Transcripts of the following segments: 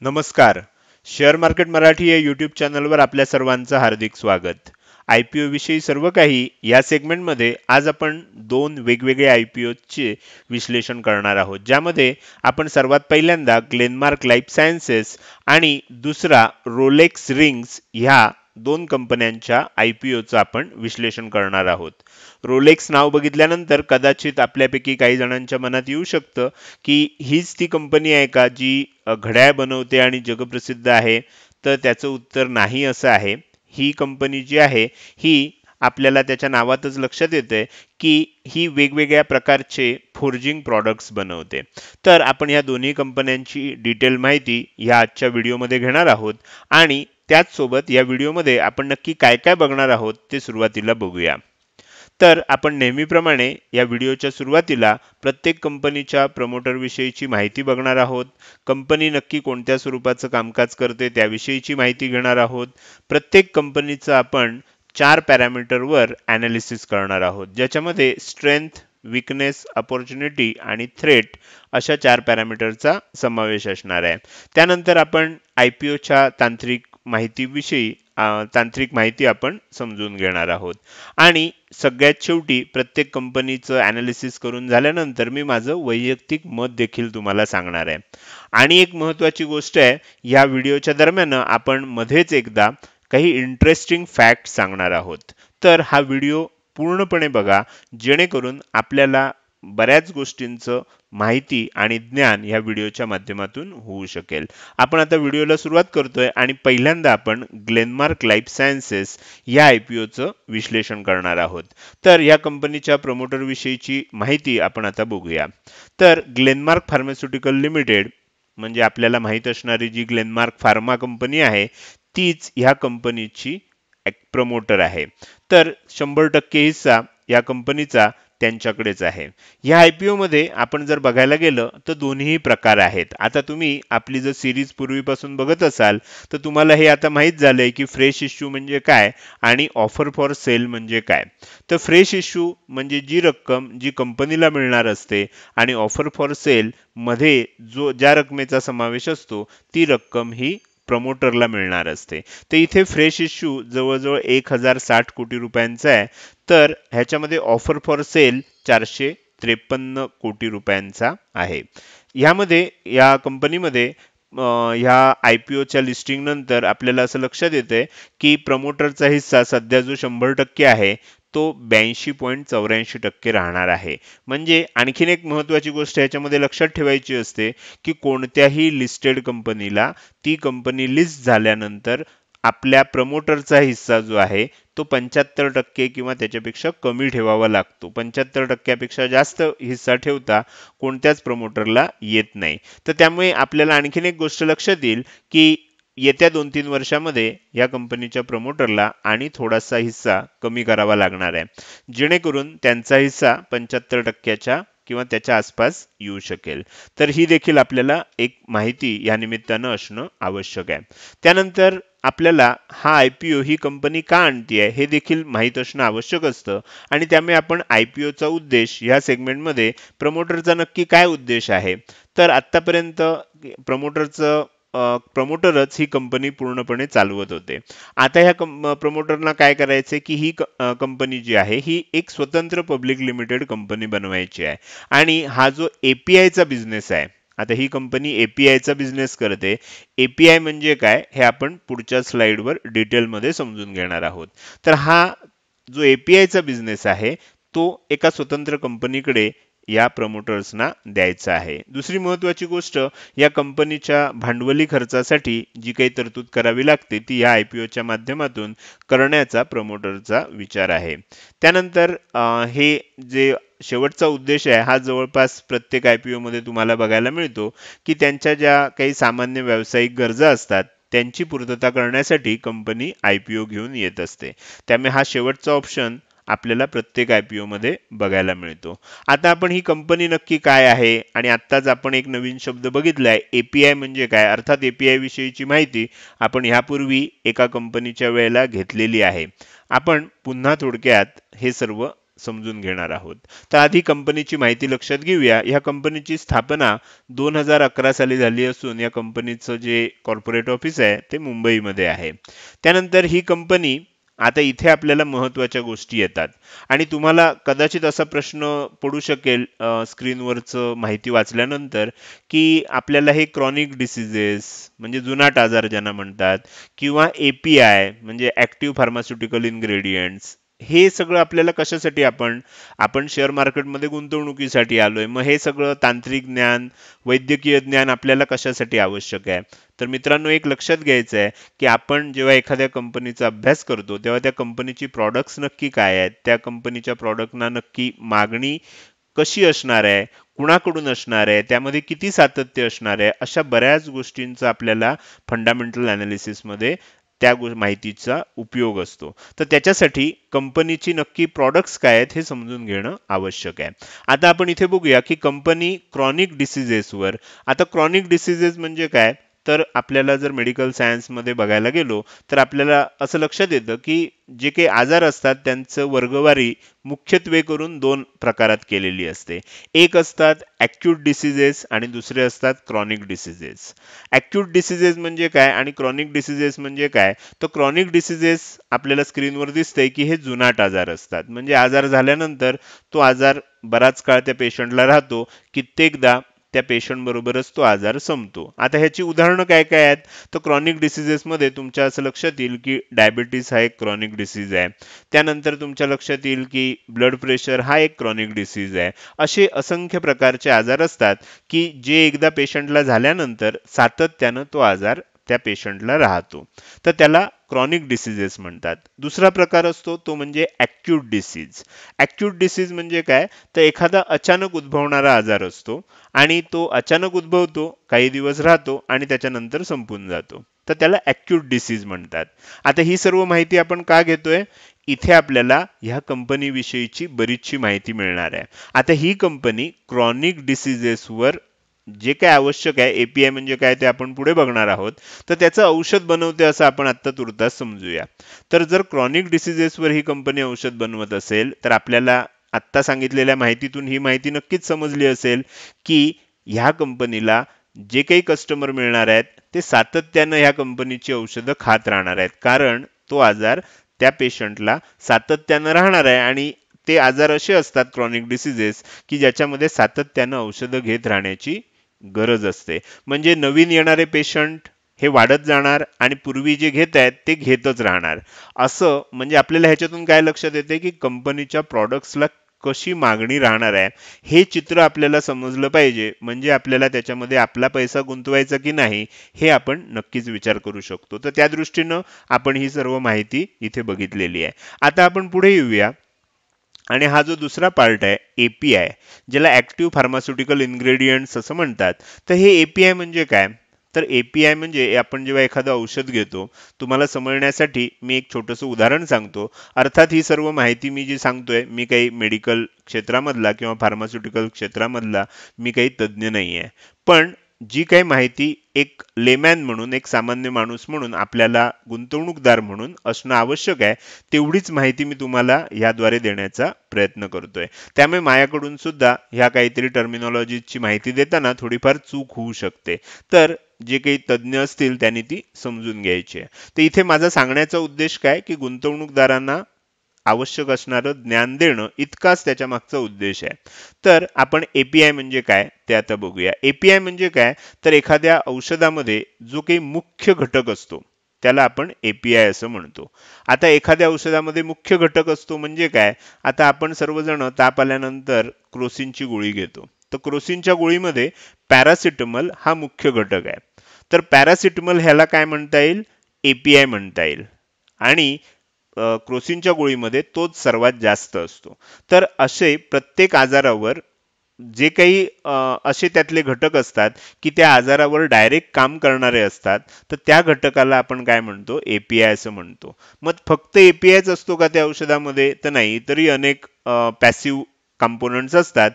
नमस्कार. Share market Marathi या YouTube चॅनलवर आपल्या सर्वांचं हार्दिक स्वागत. IPO विषयी सर्व काही या सेगमेंटमध्ये आज आपण दोन वेगवेगळे IPOचे विश्लेषण करणार आहोत, ज्यामध्ये आपण सर्वात पहिल्यांदा ग्लेनमार्क लाईफ सायन्सेस आणि दुसरा रोलेक्स रिंग्स ह्या दोन कंपन्यांच्या IPOचं आपण विश्लेषण करणार आहोत. रोलेक्स नाव बघितल्यानंतर कदाचित आपल्यापैकी काही जणांच्या मनात येऊ शकतं की हीच ती कंपनी आहे का जी घड्याळ बनवते आणि जगप्रसिद्ध आहे. तर त्याचं उत्तर नाही असं आहे. ही कंपनी जी आहे ही आपल्याला त्याच्या नावातच लक्षात येते की ही वेगवेगळ्या प्रकारचे फोर्जिंग प्रॉडक्ट्स बनवते. तर आपण या दोन्ही कंपन्यांची डिटेल माहिती या आजच्या व्हिडिओमध्ये घेणार आहोत आणि त्याच सोबत या व्हिडिओमध्ये आपण नक्की काय काय बघणार आहोत ते सुरुवातीला बघूया. तर आपण नेहमीप्रमाणे या व्हिडिओच्या सुरुवातीला प्रत्येक कंपनीच्या प्रमोटर विषयीची माहिती बघणार आहोत. कंपनी नक्की कोणत्या स्वरूपाचं कामकाज करते त्याविषयीची माहिती घेणार आहोत. प्रत्येक कंपनीचं आपण 4 पॅरामीटरवर ॲनालिसिस करणार आहोत, ज्याच्यामध्ये स्ट्रेंथ, विकनेस, अपॉर्च्युनिटी आणि थ्रेट अशा 4 पॅरामीटरचा समावेश असणार आहे. त्यानंतर आपण IPOच्या तांत्रिक माहिती आपण समजून घेणार आहोत आणि सगळ्यात शेवटी प्रत्येक कंपनीचं ॲनालिसिस करून झाल्यानंतर मी माझं वैयक्तिक मत देखील तुम्हाला सांगणार आहे. आणि एक महत्त्वाची गोष्ट आहे, या व्हिडिओच्या दरम्यान आपण मध्येच एकदा काही इंटरेस्टिंग फॅक्ट सांगणार आहोत. तर हा व्हिडिओ पूर्णपणे बघा, जेणेकरून आपल्याला बऱ्याच गोष्टींचं माहिती आणि ज्ञान या व्हिडिओच्या माध्यमातून होऊ शकेल. आपण आता व्हिडिओला सुरुवात करतोय आणि पहिल्यांदा आपण ग्लेनमार्क लाईफ सायन्सेस या IPOचं विश्लेषण करणार आहोत. तर या कंपनीच्या प्रमोटर विषयीची माहिती आपण आता बघूया. तर ग्लेनमार्क फार्मास्युटिकल लिमिटेड म्हणजे आपल्याला माहित असणारी जी ग्लेनमार्क फार्मा कंपनी आहे तीच ह्या कंपनीची प्रमोटर आहे. तर 100% हिस्सा या कंपनीचा त्यांच्याकडेच आहे. या IPO मध्ये आपण जर बघायला गेलं तर दोन्ही प्रकार आहेत. आता तुम्ही आपली जर सिरीज पूर्वीपासून बघत असाल तर तुम्हाला हे आता माहित झालंय की फ्रेश इश्यू म्हणजे काय आणि ऑफर फॉर सेल म्हणजे काय. तर फ्रेश इश्यू म्हणजे जी रक्कम जी कंपनीला मिळणार असते आणि ऑफर फॉर सेल मध्ये ज्या रकमेचा समावेश असतो ती रक्कम ही प्रमोटरला मिळणार असते. तर इथे फ्रेश इश्यू जवळजवळ 1060 कोटी रुपयांचा आहे. तर ह्याच्यामध्ये ऑफर फॉर सेल 453 कोटी रुपयांचा आहे. ह्यामध्ये या कंपनीमध्ये ह्या IPOच्या लिस्टिंग नंतर आपल्याला असं लक्षात येतंय की प्रमोटरचा हिस्सा सध्या जो 100% आहे तो 82.84% राहणार आहे. म्हणजे आणखीन एक महत्त्वाची गोष्ट याच्यामध्ये लक्षात ठेवायची असते की कोणत्याही लिस्टेड कंपनीला ती कंपनी लिस्ट झाल्यानंतर आपल्या प्रमोटरचा हिस्सा जो आहे तो 75% किंवा त्याच्यापेक्षा कमी ठेवावा लागतो. 75% जास्त हिस्सा ठेवता कोणत्याच प्रमोटरला येत नाही. तर त्यामुळे आपल्याला आणखीन एक गोष्ट लक्षात येईल की येत्या 2-3 वर्षामध्ये या कंपनीच्या प्रमोटरला आणि थोडासा हिस्सा कमी करावा लागणार आहे, जेणेकरून त्यांचा हिस्सा 75%च्या किंवा त्याच्या आसपास येऊ शकेल. तर ही देखील आपल्याला एक माहिती या निमित्तानं असणं आवश्यक आहे. त्यानंतर आपल्याला हा IPO ही कंपनी का आणतीये हे देखील माहीत असणं आवश्यक असतं आणि त्यामुळे आपण IPOचा उद्देश या सेगमेंटमध्ये प्रमोटरचा नक्की काय उद्देश आहे. तर आतापर्यंत प्रमोटरच ही कंपनी पूर्णपणे चालवत होते. आता ह्या प्रमोटरना काय करायचे की ही कंपनी जी आहे ही एक स्वतंत्र पब्लिक लिमिटेड कंपनी बनवायची आहे आणि हा जो APIचा बिझनेस आहे, आता ही कंपनी APIचा बिझनेस करते. API म्हणजे काय हे आपण पुढच्या स्लाइडवर डिटेलमध्ये समजून घेणार आहोत. तर हा जो APIचा बिझनेस आहे तो एका स्वतंत्र कंपनीकडे या प्रमोटर्सना द्यायचा आहे. दुसरी महत्त्वाची गोष्ट, या कंपनीच्या भांडवली खर्चासाठी जी काही तरतूद करावी लागते ती या IPOच्या माध्यमातून करण्याचा प्रमोटरचा विचार आहे. त्यानंतर हे जे शेवटचा उद्देश आहे हा जवळपास प्रत्येक IPO मध्ये तुम्हाला बघायला मिळतो की त्यांच्या ज्या काही सामान्य व्यावसायिक गरजा असतात त्यांची पूर्तता करण्यासाठी कंपनी IPO घेऊन येत असते. त्यामुळे हा शेवटचा ऑप्शन आपल्याला प्रत्येक IPO मध्ये बघायला मिळतो. आता आपण ही कंपनी नक्की काय आहे आणि आत्ताच आपण एक नवीन शब्द बघितलाय API म्हणजे काय, अर्थात API विषयीची माहिती आपण ह्यापूर्वी एका कंपनीच्या वेळेला घेतलेली आहे. आपण पुन्हा थोडक्यात हे सर्व समजून घेणार आहोत. तर आधी कंपनीची माहिती लक्षात घेऊया. ह्या कंपनीची स्थापना 2011 साली झाली असून या कंपनीचं जे कॉर्पोरेट ऑफिस आहे ते मुंबईमध्ये आहे. त्यानंतर ही कंपनी, आता इथे आपल्याला महत्वाच्या गोष्टी येतात आणि तुम्हाला कदाचित असा प्रश्न पडू शकेल स्क्रीनवरचं माहिती वाचल्यानंतर, की आपल्याला हे क्रॉनिक डिसीजेस म्हणजे जुनाट आजार ज्यांना म्हणतात, किंवा एपीआय म्हणजे ऍक्टिव्ह फार्मास्युटिकल इन्ग्रेडियंट्स, हे सगळं आपल्याला कशासाठी, आपण आपण शेअर मार्केटमध्ये गुंतवणुकीसाठी आलोय, मग हे सगळं तांत्रिक ज्ञान, वैद्यकीय ज्ञान आपल्याला कशासाठी आवश्यक आहे? तर मित्रांनो, एक लक्षात घ्यायचं आहे की आपण जेव्हा एखाद्या कंपनीचा अभ्यास करतो तेव्हा त्या कंपनीची प्रॉडक्ट्स नक्की काय आहेत, त्या कंपनीच्या प्रॉडक्टना नक्की मागणी कशी असणार आहे, कुणाकडून असणार आहे, त्यामध्ये किती सातत्य असणार आहे, अशा बऱ्याच गोष्टींचा आपल्याला फंडामेंटल अनालिसिसमध्ये त्या माहितीचा उपयोग असतो. तर त्याच्यासाठी कंपनीची नक्की प्रॉडक्ट्स काय आहेत हे समजून घेणं आवश्यक आहे. आता आपण इथे बघूया की कंपनी क्रॉनिक डिसीजेसवर, आता क्रॉनिक डिसीजेस म्हणजे काय, तर आपल्याला जर मेडिकल सायन्समध्ये बघायला गेलो तर आपल्याला असं लक्षात येतं की जे काही आजार असतात त्यांचं वर्गवारी मुख्यत्वे करून दोन प्रकारात केलेली असते. एक असतात ऍक्यूट डिसीजेस आणि दुसरे असतात क्रॉनिक डिसीजेस. ऍक्यूट डिसीजेस म्हणजे काय आणि क्रॉनिक डिसीजेस म्हणजे काय? तर क्रॉनिक डिसीजेस आपल्याला स्क्रीनवर दिसतंय की हे जुनाट आजार असतात, म्हणजे आजार झाल्यानंतर तो आजार बराच काळ त्या पेशंटला राहतो, कित्येकदा त्या पेशंट बरोबरच तो आजार संपतो. आता ह्याची उदाहरणं काय काय आहेत? तर क्रॉनिक डिसीजेसमध्ये तुमच्या असं लक्षात येईल की डायबिटीस हा एक क्रॉनिक डिसीज आहे. त्यानंतर तुमच्या लक्षात येईल की ब्लड प्रेशर हा एक क्रॉनिक डिसीज आहे. असे असंख्य प्रकारचे आजार असतात की जे एकदा पेशंटला झाल्यानंतर सातत्यानं तो आजार त्या पेशंटला राहतो, तर त्याला क्रॉनिक डिसीजेस म्हणतात. दुसरा प्रकार असतो तो म्हणजे ऍक्यूट डिसीज. ऍक्यूट डिसीज म्हणजे काय, तर एखादा अचानक उद्भवणारा आजार असतो आणि तो अचानक उद्भवतो, काही दिवस राहतो आणि त्याच्यानंतर संपून जातो, तर त्याला ऍक्यूट डिसीज म्हणतात. आता ही सर्व माहिती आपण का घेतोय? इथे आपल्याला ह्या कंपनी विषयीची बरीचशी माहिती मिळणार आहे. आता ही कंपनी क्रॉनिक डिसीजेसवर जे काय आवश्यक आहे, एपीआय म्हणजे काय ते आपण पुढे बघणार आहोत, तर त्याचं औषध बनवते असं आपण आत्ता तुर्तास समजूया. तर जर क्रॉनिक डिसीजेसवर ही कंपनी औषध बनवत असेल तर आपल्याला आत्ता सांगितलेल्या माहितीतून ही माहिती नक्कीच समजली असेल की ह्या कंपनीला जे काही कस्टमर मिळणार आहेत ते सातत्यानं ह्या कंपनीची औषधं खात राहणार आहेत, कारण तो आजार त्या पेशंटला सातत्यानं राहणार आहे आणि ते आजार असे असतात क्रॉनिक डिसीजेस की ज्याच्यामध्ये सातत्यानं औषधं घेत राहण्याची गरज असते. म्हणजे नवीन येणारे पेशंट हे वाढत जाणार आणि पूर्वी जे घेत आहेत ते घेतच राहणार. असं म्हणजे आपल्याला ह्याच्यातून काय लक्षात येते की कंपनीच्या प्रॉडक्ट्सला कशी मागणी राहणार आहे हे चित्र आपल्याला समजलं पाहिजे, म्हणजे आपल्याला त्याच्यामध्ये आपला पैसा गुंतवायचा की नाही हे आपण नक्कीच विचार करू शकतो. तर त्या दृष्टीनं आपण ही सर्व माहिती इथे बघितलेली आहे. आता आपण पुढे येऊया आणि हा जो दुसरा पार्ट आहे एपीआय, ज्याला ऍक्टिव्ह फार्मास्युटिकल इन्ग्रेडियंट्स असं म्हणतात. तर हे एपीआय म्हणजे काय? तर एपीआय म्हणजे आपण जेव्हा एखादं औषध घेतो, तुम्हाला समजण्यासाठी मी एक छोटंसं उदाहरण सांगतो. अर्थात ही सर्व माहिती मी जी सांगतोय, मी काही मेडिकल क्षेत्रामधला किंवा फार्मास्युटिकल क्षेत्रामधला मी काही तज्ज्ञ नाही आहे, पण जी काही माहिती एक लेमॅन म्हणून, एक सामान्य माणूस म्हणून, आपल्याला गुंतवणूकदार म्हणून असणं आवश्यक आहे, तेवढीच माहिती मी तुम्हाला याद्वारे देण्याचा प्रयत्न करतोय. त्यामुळे माझ्याकडून सुद्धा ह्या काहीतरी टर्मिनॉलॉजीची माहिती देताना थोडीफार चूक होऊ शकते, तर जे काही तज्ज्ञ असतील त्यांनी ती समजून घ्यायची आहे. तर इथे माझा सांगण्याचा उद्देश काय की गुंतवणूकदारांना आवश्यक असणारं ज्ञान देणं इतकाच त्याच्या मागचा उद्देश आहे. तर आपण एपीआय म्हणजे काय ते आता बघूया. एपीआय म्हणजे काय, तर एखाद्या औषधामध्ये जो काही मुख्य घटक असतो त्याला आपण एपीआय असं म्हणतो. आता एखाद्या औषधामध्ये मुख्य घटक असतो म्हणजे काय, आता आपण सर्वजण ताप आल्यानंतर क्रोसिनची गोळी घेतो, तर क्रोसिनच्या गोळीमध्ये पॅरासिटामॉल हा मुख्य घटक आहे. तर पॅरासिटामॉल ह्याला काय म्हणता येईल? एपीआय म्हणता येईल. आणि क्रोसिनच्या गोळीमध्ये तोच सर्वात जास्त असतो. तर असे प्रत्येक आजारावर जे काही असे त्यातले घटक असतात की त्या आजारावर डायरेक्ट काम करणारे असतात, तर त्या घटकाला आपण काय म्हणतो? एपीआय असं म्हणतो. मग फक्त एपीआयच असतो का त्या औषधामध्ये? तर नाही, तरी अनेक पॅसिव्ह कंपोनंट्स असतात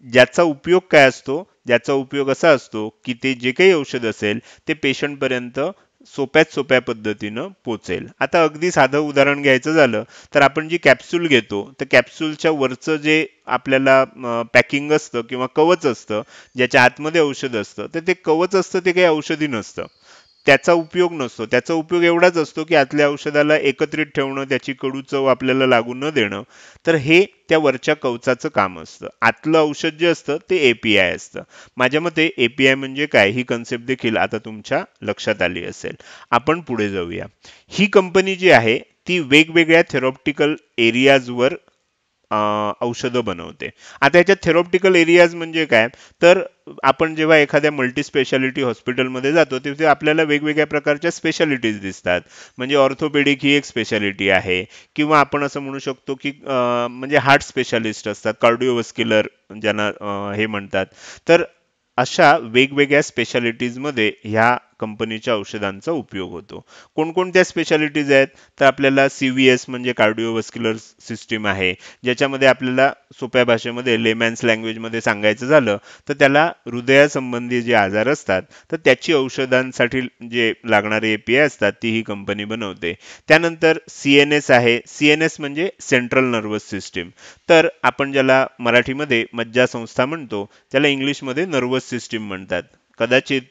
ज्याचा उपयोग काय असतो, ज्याचा उपयोग असा असतो की ते जे काही औषध असेल ते पेशंट पर्यंत सोप्यात सोप्या पद्धतीनं पोचेल. आता अगदी साधं उदाहरण घ्यायचं झालं तर आपण जी कॅप्सूल घेतो तर कॅप्सूलच्या वरचं जे आपल्याला पॅकिंग असतं किंवा कवच असतं ज्याच्या आतमध्ये औषध असतं तर ते कवच असतं ते काही औषधी नसतं. त्याचा उपयोग नसतो. त्याचा उपयोग एवढाच असतो की आतल्या औषधाला एकत्रित ठेवणं, त्याची कडू चव आपल्याला लागू न देणं. तर हे त्या वरच्या कवचाचं काम असतं. आतलं औषध जे असतं ते एपीआय असतं. माझ्या मते एपीआय म्हणजे काय ही कन्सेप्ट देखील आता तुमच्या लक्षात आली असेल. आपण पुढे जाऊया. ही कंपनी जी आहे ती वेगवेगळ्या थेरॉप्टिकल एरियाजवर औषधं बनवते. आता याच्यात थेरॉप्टिकल एरियाज म्हणजे काय? तर आपण जेव्हा एखाद्या मल्टी स्पेशालिटी हॉस्पिटलमध्ये जातो तिथे आपल्याला वेगवेगळ्या प्रकारच्या स्पेशालिटीज दिसतात. म्हणजे ऑर्थोपेडिक ही एक स्पेशालिटी आहे किंवा आपण असं म्हणू शकतो की म्हणजे हार्ट स्पेशालिस्ट असतात, कार्डिओव्हास्क्युलर ज्यांना हे म्हणतात. तर अशा वेगवेगळ्या स्पेशालिटीजमध्ये ह्या कंपनीच्या औषधांचा उपयोग होतो. कोणकोणत्या स्पेशालिटीज आहेत? तर आपल्याला सीव्हीएस म्हणजे कार्डिओव्हास्क्युलर सिस्टीम आहे, ज्याच्यामध्ये आपल्याला सोप्या भाषेमध्ये लेमॅन्स लँग्वेजमध्ये सांगायचं झालं तर त्याला हृदयासंबंधी जे आजार असतात तर त्याची औषधांसाठी जे लागणारे एपीआय असतात ती ही कंपनी बनवते. त्यानंतर सीएनएस आहे. सीएनएस म्हणजे सेंट्रल नर्वस सिस्टीम. तर आपण ज्याला मराठीमध्ये मज्जासंस्था म्हणतो त्याला इंग्लिशमध्ये नर्वस सिस्टीम म्हणतात. कदाचित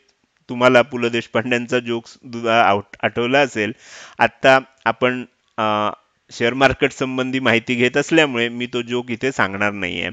तुम्हाला पु ल देशपांड्यांचा जोक्स आठवला असेल. आता आपण शेअर मार्केट संबंधी माहिती घेत असल्यामुळे मी तो जोक इथे सांगणार नाहीये.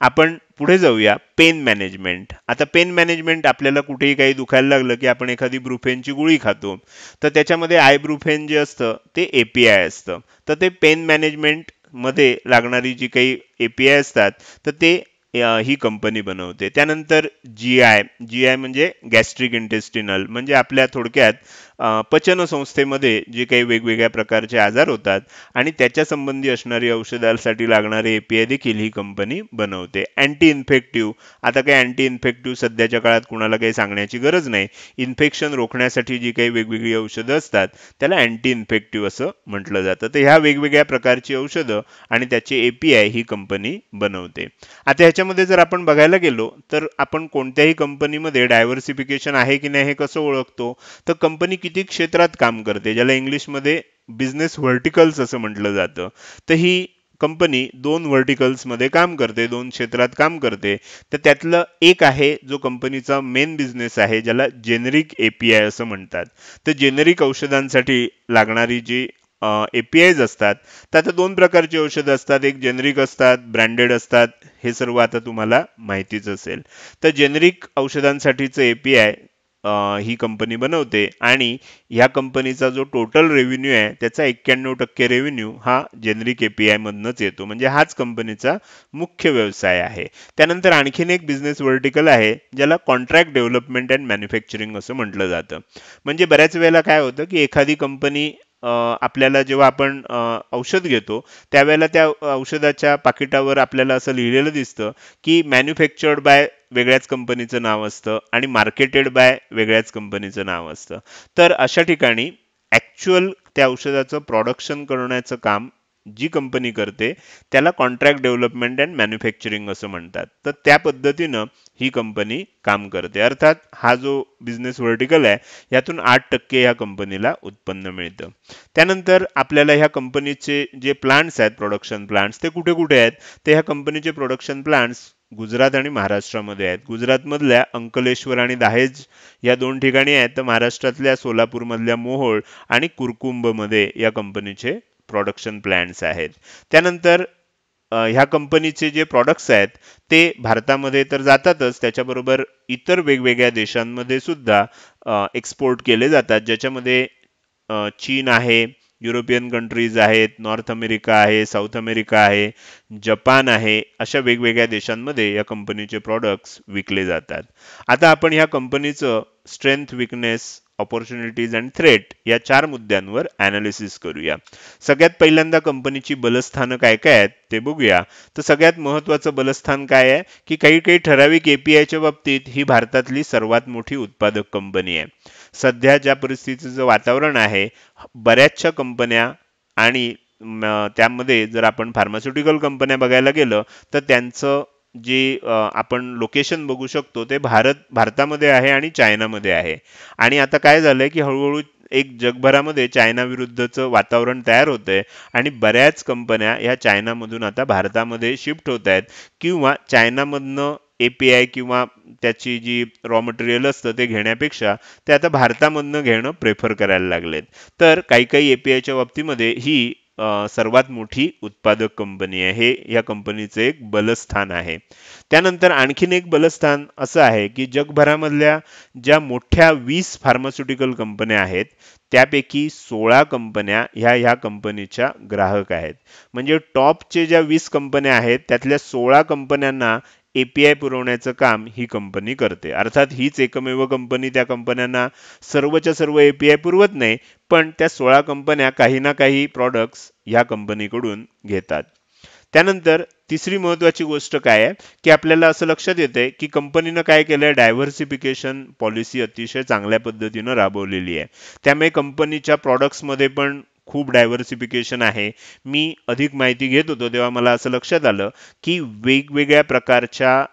आपण पुढे जाऊया. Pen management. आता पेन मॅनेजमेंट आपल्याला कुठेही काही दुखायला लागलं की आपण एखादी ब्रुफेनची गोळी खातो तर त्याच्यामध्ये आयब्रुफेन जे असतं ते एपीआय असतं. तर ते पेन मॅनेजमेंट मध्ये लागणारी जी काही एपीआय असतात तर ते ही कंपनी बनवते. त्यानंतर जीआय. जीआय म्हणजे गॅस्ट्रिक इंटेस्टिनल म्हणजे आपल्या थोडक्यात पचन संस्थेमध्ये जे काही वेगवेगळ्या प्रकारचे आजार होतात आणि त्याच्या संबंधी असणारी औषधासाठी लागणारे एपीआय देखील ही कंपनी बनवते. Anti infective. आता काही अँटी इन्फेक्टिव्ह सध्याच्या काळात कुणाला काही सांगण्याची गरज नाही. इन्फेक्शन रोखण्यासाठी जी काही वेगवेगळी औषधं असतात त्याला अँटी इन्फेक्टिव्ह असं म्हटलं जातं. तर ह्या वेगवेगळ्या प्रकारची औषधं आणि त्याचे एपीआय ही कंपनी बनवते. आता ह्याच्यामध्ये जर आपण बघायला गेलो तर आपण कोणत्याही कंपनीमध्ये डायव्हर्सिफिकेशन आहे की नाही हे कसं ओळखतो? तर कंपनी किती क्षेत्रात काम करते ज्याला इंग्लिशमध्ये बिझनेस व्हर्टिकल्स असं म्हटलं जातं. तर ही कंपनी 2 व्हर्टिकल्समध्ये काम करते, 2 क्षेत्रात काम करते. तर त्यातलं एक आहे जो कंपनीचा मेन बिझनेस आहे ज्याला जेनेरिक एपीआय असं म्हणतात. तर जेनेरिक औषधांसाठी लागणारी जी एपीआयज असतात तर आता 2 प्रकारची औषधं असतात. एक जेनेरिक असतात, ब्रँडेड असतात. हे सर्व आता तुम्हाला माहितीच असेल. तर जेनेरिक औषधांसाठीचं एपीआय ही कंपनी बनवते आणि ह्या कंपनीचा जो टोटल रेव्हेन्यू आहे त्याचा 91% रेव्हेन्यू हा जेनेरिक एपीआय मधनच येतो. म्हणजे हाच कंपनीचा मुख्य व्यवसाय आहे. त्यानंतर आणखीन एक बिझनेस व्हर्टिकल आहे ज्याला कॉन्ट्रॅक्ट डेव्हलपमेंट अँड मॅन्युफॅक्चरिंग असं म्हटलं जातं. म्हणजे बऱ्याच वेळेला काय होतं की एखादी कंपनी आपल्याला जेव्हा आपण औषध घेतो त्यावेळेला त्या औषधाच्या पाकिटावर आपल्याला असं लिहिलेलं दिसतं की मॅन्युफॅक्चर्ड बाय वेगळ्याच कंपनीचं नाव असतं आणि मार्केटेड बाय वेगळ्याच कंपनीचं नाव असतं. तर अशा ठिकाणी ऍक्च्युअल त्या औषधाचं प्रोडक्शन करण्याचं काम जी कंपनी करते त्याला कॉन्ट्रॅक्ट डेव्हलपमेंट अँड मॅन्युफॅक्चरिंग असं म्हणतात. तर त्या पद्धतीनं ही कंपनी काम करते. अर्थात हा जो बिझनेस व्हर्टिकल आहे यातून 8% या कंपनीला उत्पन्न मिळतं. त्यानंतर आपल्याला ह्या कंपनीचे जे प्लांट्स आहेत, प्रोडक्शन प्लांट्स, ते कुठे कुठे आहेत? ते ह्या कंपनीचे प्रोडक्शन प्लांट्स गुजरात आणि महाराष्ट्रामध्ये आहेत. गुजरातमधल्या अंकलेश्वर आणि दहेज या 2 ठिकाणी आहेत. तर महाराष्ट्रातल्या सोलापूरमधल्या मोहोळ आणि कुरकुंभमध्ये या कंपनीचे प्रोडक्शन प्लांट्स आहेत. त्यानंतर ह्या कंपनीचे जे प्रॉडक्ट्स आहेत ते भारतामध्ये तर जातातच त्याच्याबरोबर इतर वेगवेगळ्या देशांमध्ये सुद्धा एक्सपोर्ट केले जातात. ज्याच्यामध्ये चीन आहे, युरोपियन कंट्रीज आहेत, नॉर्थ अमेरिका आहे, साऊथ अमेरिका आहे, जपान आहे. अशा वेगवेगळ्या देशांमध्ये या कंपनीचे प्रॉडक्ट्स विकले जातात. आता आपण ह्या कंपनीचं strength, weakness, opportunities and threat या 4 मुद्द्यांवर अनालिसिस करूया. सगळ्यात पहिल्यांदा कंपनीची बलस्थानं काय काय आहेत ते बघूया. तर सगळ्यात महत्त्वाचं बलस्थान काय आहे की काही काही ठराविक एपीआयच्या बाबतीत ही भारतातली सर्वात मोठी उत्पादक कंपनी आहे. सध्या ज्या परिस्थितीचं वातावरण आहे बऱ्याचशा कंपन्या आणि त्यामध्ये जर आपण फार्मास्युटिकल कंपन्या बघायला गेलं तर त्यांचं जे आपण लोकेशन बघू शकतो ते भारतामध्ये आहे आणि चायनामध्ये आहे. आणि आता काय झालंय की हळूहळू एक जगभरामध्ये चायना विरुद्धचं वातावरण तयार होतंय आणि बऱ्याच कंपन्या ह्या चायनामधून आता भारतामध्ये शिफ्ट होत आहेत किंवा चायनामधनं API किंवा त्याची जी रॉ मटेरियल असतं ते घेण्यापेक्षा ते आता भारतामधनं घेणं प्रेफर करायला लागलेत. तर काही काही APIच्या बाबतीमध्ये ही सर्वात मोठी उत्पादक कंपनी आहे. हे या कंपनीचं एक बलस्थान आहे. त्यानंतर आणखीन एक बलस्थान असं आहे की जगभरामधल्या ज्या मोठ्या 20 फार्मास्युटिकल कंपन्या आहेत त्यापैकी 16 कंपन्या ह्या कंपनीच्या ग्राहक आहेत. म्हणजे टॉपचे ज्या 20 कंपन्या आहेत त्यातल्या 16 कंपन्यांना API पुरवण्याचं काम ही कंपनी करते. अर्थात हीच एकमेव कंपनी त्या कंपन्यांना सर्वच्या सर्व API पुरवत नाही, पण त्या 16 कंपन्या काही ना काही प्रॉडक्ट्स ह्या कंपनीकडून घेतात. त्यानंतर तिसरी महत्वाची गोष्ट काय आहे की आपल्याला असं लक्षात येते की कंपनीनं काय केलंय, डायव्हर्सिफिकेशन पॉलिसी अतिशय चांगल्या पद्धतीनं राबवलेली आहे. त्यामुळे कंपनीच्या प्रॉडक्ट्समध्ये पण खूप डायव्हर्सिफिकेशन आहे. मी अधिक माहिती घेत होतो तेव्हा मला असं लक्षात आलं की वेगवेगळ्या प्रकारच्या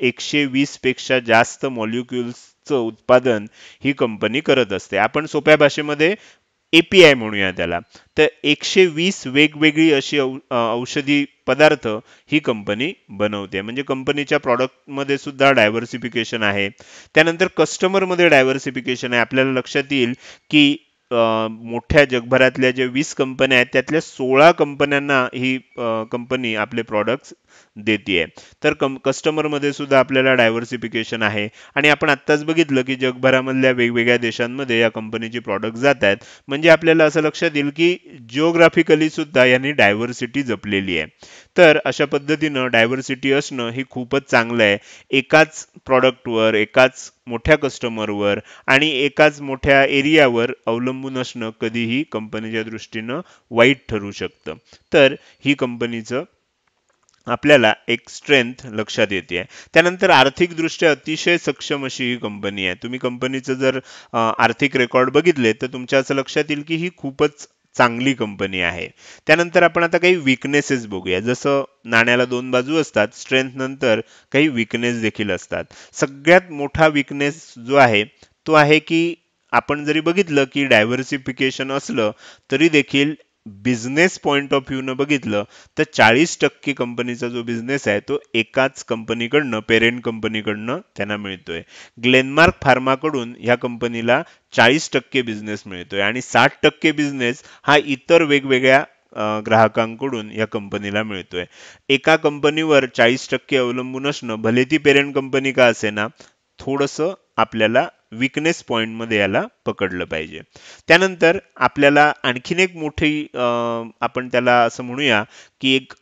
120 पेक्षा जास्त मॉलिक्युल्सचं उत्पादन ही कंपनी करत असते. आपण सोप्या भाषेमध्ये API म्हणूया त्याला. तर 120 वेगवेगळी अशी औषधी पदार्थ ही कंपनी बनवते. म्हणजे कंपनीच्या प्रॉडक्टमध्ये सुद्धा डायव्हर्सिफिकेशन आहे. त्यानंतर कस्टमरमध्ये डायव्हर्सिफिकेशन आहे. आपल्याला लक्षात येईल की मोठ्या जगभरातल्या ज्या 20 कंपन्या आहेत त्यातल्या 16 कंपन्यांना ही कंपनी आपले प्रॉडक्ट्स देते. तर कस्टमरमध्ये सुद्धा आपल्याला डायव्हर्सिफिकेशन आहे आणि आपण आत्ताच बघितलं की जगभरामधल्या वेगवेगळ्या देशांमध्ये या कंपनीची प्रॉडक्ट जात आहेत. म्हणजे आपल्याला असं लक्षात येईल की जिओग्राफिकली सुद्धा यांनी डायव्हर्सिटी जपलेली आहे. तर अशा पद्धतीनं डायव्हर्सिटी असणं ही खूपच चांगलं आहे. एकाच प्रॉडक्टवर, एकाच मोठ्या कस्टमरवर आणि एकाच मोठ्या एरियावर अवलंबून असणं कधीही कंपनीच्या दृष्टीनं वाईट ठरू शकतं. तर ही कंपनीचं आपल्याला एक स्ट्रेंथ लक्षात येते. त्यानंतर आर्थिकदृष्ट्या अतिशय सक्षम अशी ही कंपनी आहे. तुम्ही कंपनीचं जर आर्थिक रेकॉर्ड बघितले तर तुमच्या असं लक्षात येईल की ही खूपच चांगली कंपनी आहे. त्यानंतर आपण आता काही विकनेसेस बघूया. जसं नाण्याला दोन बाजू असतात, स्ट्रेंथ नंतर काही विकनेस देखील असतात. सगळ्यात मोठा विकनेस जो आहे तो आहे की आपण जरी बघितलं की डायव्हर्सिफिकेशन असलं तरी देखील बिझनेस पॉइंट ऑफ व्ह्यू न बघितलं तर 40% कंपनीचा जो बिझनेस आहे तो एकाच कंपनीकडनं, पेरेंट कंपनीकडनं त्यांना मिळतोय. ग्लेनमार्क फार्माकडून ह्या कंपनीला 40% बिझनेस मिळतोय आणि 60% बिझनेस हा इतर वेगवेगळ्या ग्राहकांकडून या कंपनीला मिळतोय. एका कंपनीवर 40% अवलंबून असणं, भले ती पेरेंट कंपनी का असेना, थोडंसं आपल्याला विकनेस पॉइंट मध्ये याला पकडलं पाहिजे. त्यानंतर आपल्याला आणखीन एक मोठी आपण त्याला असं म्हणूया की एक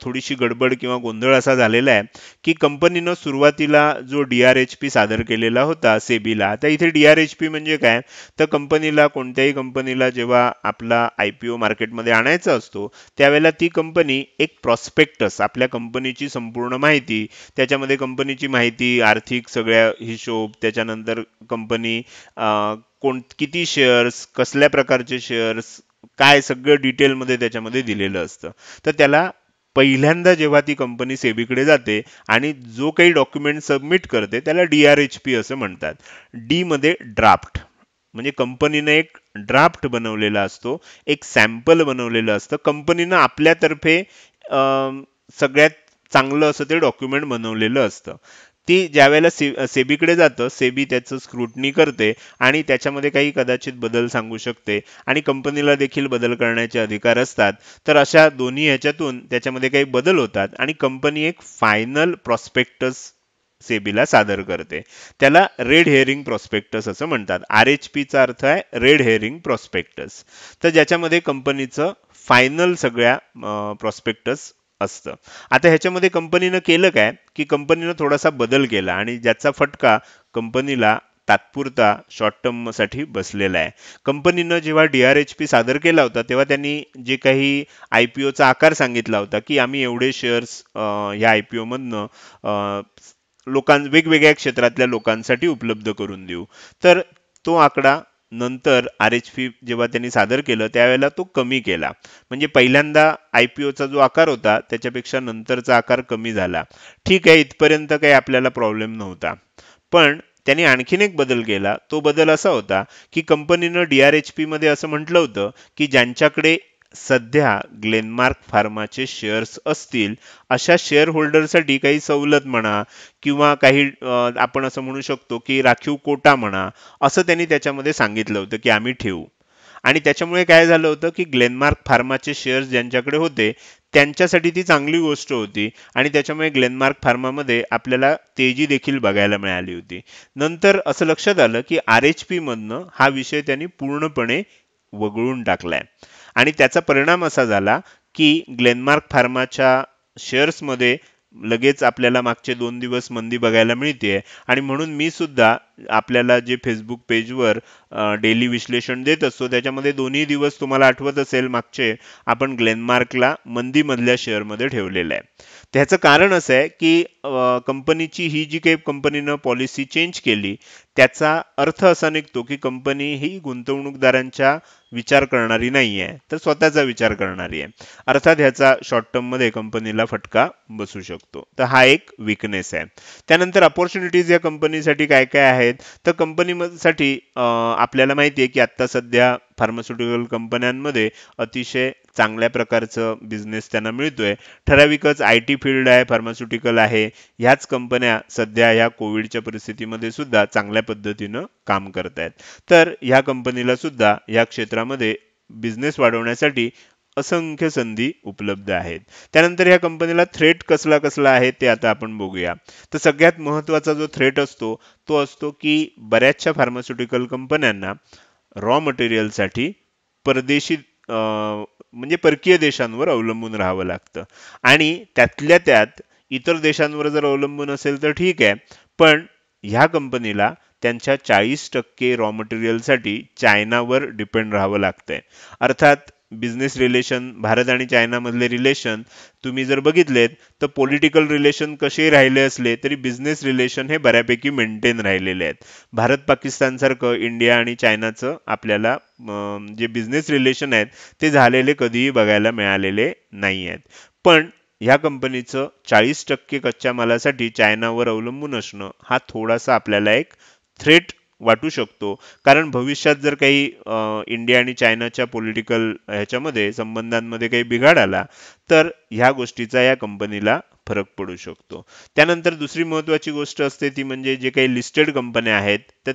थोडीशी गडबड किंवा गोंधळ असा झालेला आहे की कंपनीनं सुरुवातीला जो DRHP सादर केलेला होता सेबीला. आता इथे DRHP म्हणजे काय, तर कोणत्याही कंपनीला जेव्हा आपला IPO मार्केटमध्ये आणायचा असतो त्यावेळेला ती कंपनी एक प्रॉस्पेक्टस, आपल्या कंपनीची संपूर्ण माहिती, त्याच्यामध्ये कंपनीची माहिती, आर्थिक सगळ्या हिशोब, त्याच्यानंतर कंपनी किती शेअर्स, कसल्या प्रकारचे शेअर्स, काय सगळं डिटेलमध्ये त्याच्यामध्ये दिलेलं असतं. तर त्याला पहिल्यांदा जेव्हा ती कंपनी सेबीकडे जाते आणि जो काही डॉक्युमेंट सबमिट करते त्याला DRHP असं म्हणतात. डी मध्ये ड्राफ्ट, म्हणजे कंपनीनं एक ड्राफ्ट बनवलेला असतो, एक सॅम्पल बनवलेलं असतं. कंपनीनं आपल्यातर्फे सगळ्यात चांगलं असं ते डॉक्युमेंट बनवलेलं असतं. ती ज्यावेळेला सेबीकडे जातं, सेबी त्याचं स्क्रुटनी करते आणि त्याच्यामध्ये काही कदाचित बदल सांगू शकते आणि कंपनीला देखील बदल करण्याचे अधिकार असतात. तर अशा दोन्ही ह्याच्यातून त्याच्यामध्ये काही बदल होतात आणि कंपनी एक फायनल प्रॉस्पेक्टस सेबीला सादर करते. त्याला रेड हेअरिंग प्रॉस्पेक्टस असं म्हणतात. RHP चा अर्थ आहे रेड हेअरिंग प्रॉस्पेक्टस. तर ज्याच्यामध्ये कंपनीचं फायनल सगळ्या प्रॉस्पेक्टस असतं. आता ह्याच्यामध्ये कंपनीनं केलं काय की कंपनीनं थोडासा बदल केला आणि ज्याचा फटका कंपनीला तात्पुरता शॉर्ट टर्म साठी बसलेला आहे. कंपनीनं जेव्हा DRHP सादर केला होता तेव्हा त्यांनी जे काही IPO चा आकार सांगितला होता की आम्ही एवढे शेअर्स या IPO मधनं वेगवेगळ्या क्षेत्रातल्या लोकांसाठी उपलब्ध करून देऊ. तर तो आकडा नंतर RHP जेव्हा त्यांनी सादर केलं त्यावेळेला तो कमी केला. म्हणजे पहिल्यांदा IPO चा जो आकार होता त्याच्यापेक्षा नंतरचा आकार कमी झाला. ठीक आहे, इथपर्यंत काही आपल्याला प्रॉब्लेम नव्हता. पण त्यांनी आणखीन एक बदल केला. तो बदल असा होता की कंपनीनं DRHP मध्ये असं म्हटलं होतं की ज्यांच्याकडे सध्या ग्लेनमार्क फार्माचे शेअर्स असतील अशा शेअर होल्डरसाठी काही सवलत म्हणा किंवा काही आपण असं म्हणू शकतो की राखीव कोटा म्हणा, असं त्यांनी त्याच्यामध्ये सांगितलं होतं की आम्ही ठेवू. आणि त्याच्यामुळे काय झालं होतं की ग्लेनमार्क फार्माचे शेअर्स ज्यांच्याकडे होते त्यांच्यासाठी ती चांगली गोष्ट होती आणि त्याच्यामुळे ग्लेनमार्क फार्मामध्ये आपल्याला तेजी देखील बघायला मिळाली होती. नंतर असं लक्षात आलं की RHP मधनं हा विषय त्यांनी पूर्णपणे वगळून टाकलाय आणि त्याचा परिणाम असा झाला की ग्लेनमार्क फार्माच्या शेअर्समध्ये लगेच आपल्याला मागचे 2 दिवस मंदी बघायला मिळते आणि म्हणून मी सुद्धा आपल्याला जे फेसबुक पेजवर डेली विश्लेषण देत असतो त्याच्यामध्ये 2 दिवस तुम्हाला आठवत असेल मागचे आपण ग्लेनमार्कला मंदीमधल्या शेअरमध्ये ठेवलेलं आहे. त्याचं कारण असं आहे की कंपनीची ही जी काही कंपनीनं पॉलिसी चेंज केली त्याचा अर्थ असा निघतो की कंपनी ही गुंतवणूकदारांच्या विचार करणारी नाही आहे तर स्वतःचा विचार करणारी आहे. अर्थात ह्याचा शॉर्ट टर्म मध्ये कंपनीला फटका बसू शकतो. तर हा एक विकनेस आहे. त्यानंतर अपॉर्च्युनिटीज या कंपनीसाठी काय काय आहेत तर कंपनीसाठी आपल्याला माहिती आहे की आता सध्या फार्मास्युटिकल कंपन्यांमध्ये अतिशय चांगल्या प्रकारचं बिझनेस त्यांना मिळतोय. ठराविकच IT फील्ड आहे, फार्मास्युटिकल आहे. ह्याच कंपन्या सध्या ह्या कोविडच्या परिस्थितीमध्ये सुद्धा चांगल्या पद्धतीनं काम करत आहेत. तर ह्या कंपनीला सुद्धा या क्षेत्रामध्ये बिझनेस वाढवण्यासाठी असंख्य संधी उपलब्ध आहेत. त्यानंतर ह्या कंपनीला थ्रेट कसला कसला आहे ते आता आपण बघूया. तर सगळ्यात महत्वाचा जो थ्रेट असतो तो असतो की बऱ्याचशा फार्मास्युटिकल कंपन्यांना रॉ मटेरियलसाठी परदेशी म्हणजे परकीय देशांवर अवलंबून राहावं लागतं आणि त्यातल्या त्यात इतर देशांवर जर अवलंबून असेल तर ठीक आहे, पण ह्या कंपनीला त्यांच्या 40% रॉ मटेरियलसाठी चायनावर डिपेंड राहावं लागतंय. अर्थात बिझनेस रिलेशन, भारत आणि चायना मधले रिलेशन तुम्ही जर बघितलेत तर पॉलिटिकल रिलेशन कसे राहिले असले तरी बिझनेस रिलेशन हे बऱ्यापैकी मेंटेन राहिलेले आहेत. भारत पाकिस्तान सारखं इंडिया आणि चायनाचं आपल्याला जे बिझनेस रिलेशन आहेत ते झालेले कधीही बघायला मिळालेले नाही आहेत. पण ह्या कंपनीचं 40% कच्च्या मालासाठी चायनावर अवलंबून असणं हा थोडासा आपल्याला एक थ्रेट वाटू शकतो. कारण भविष्यात जर काही इंडिया आणि चायनाच्या पॉलिटिकल ह्याच्यामध्ये संबंधांमध्ये काही बिघाड आला तर ह्या गोष्टीचा या कंपनीला फरक पडू शकतो. त्यानंतर दुसरी महत्वाची गोष्ट असते ती म्हणजे जे काही लिस्टेड कंपन्या आहेत तर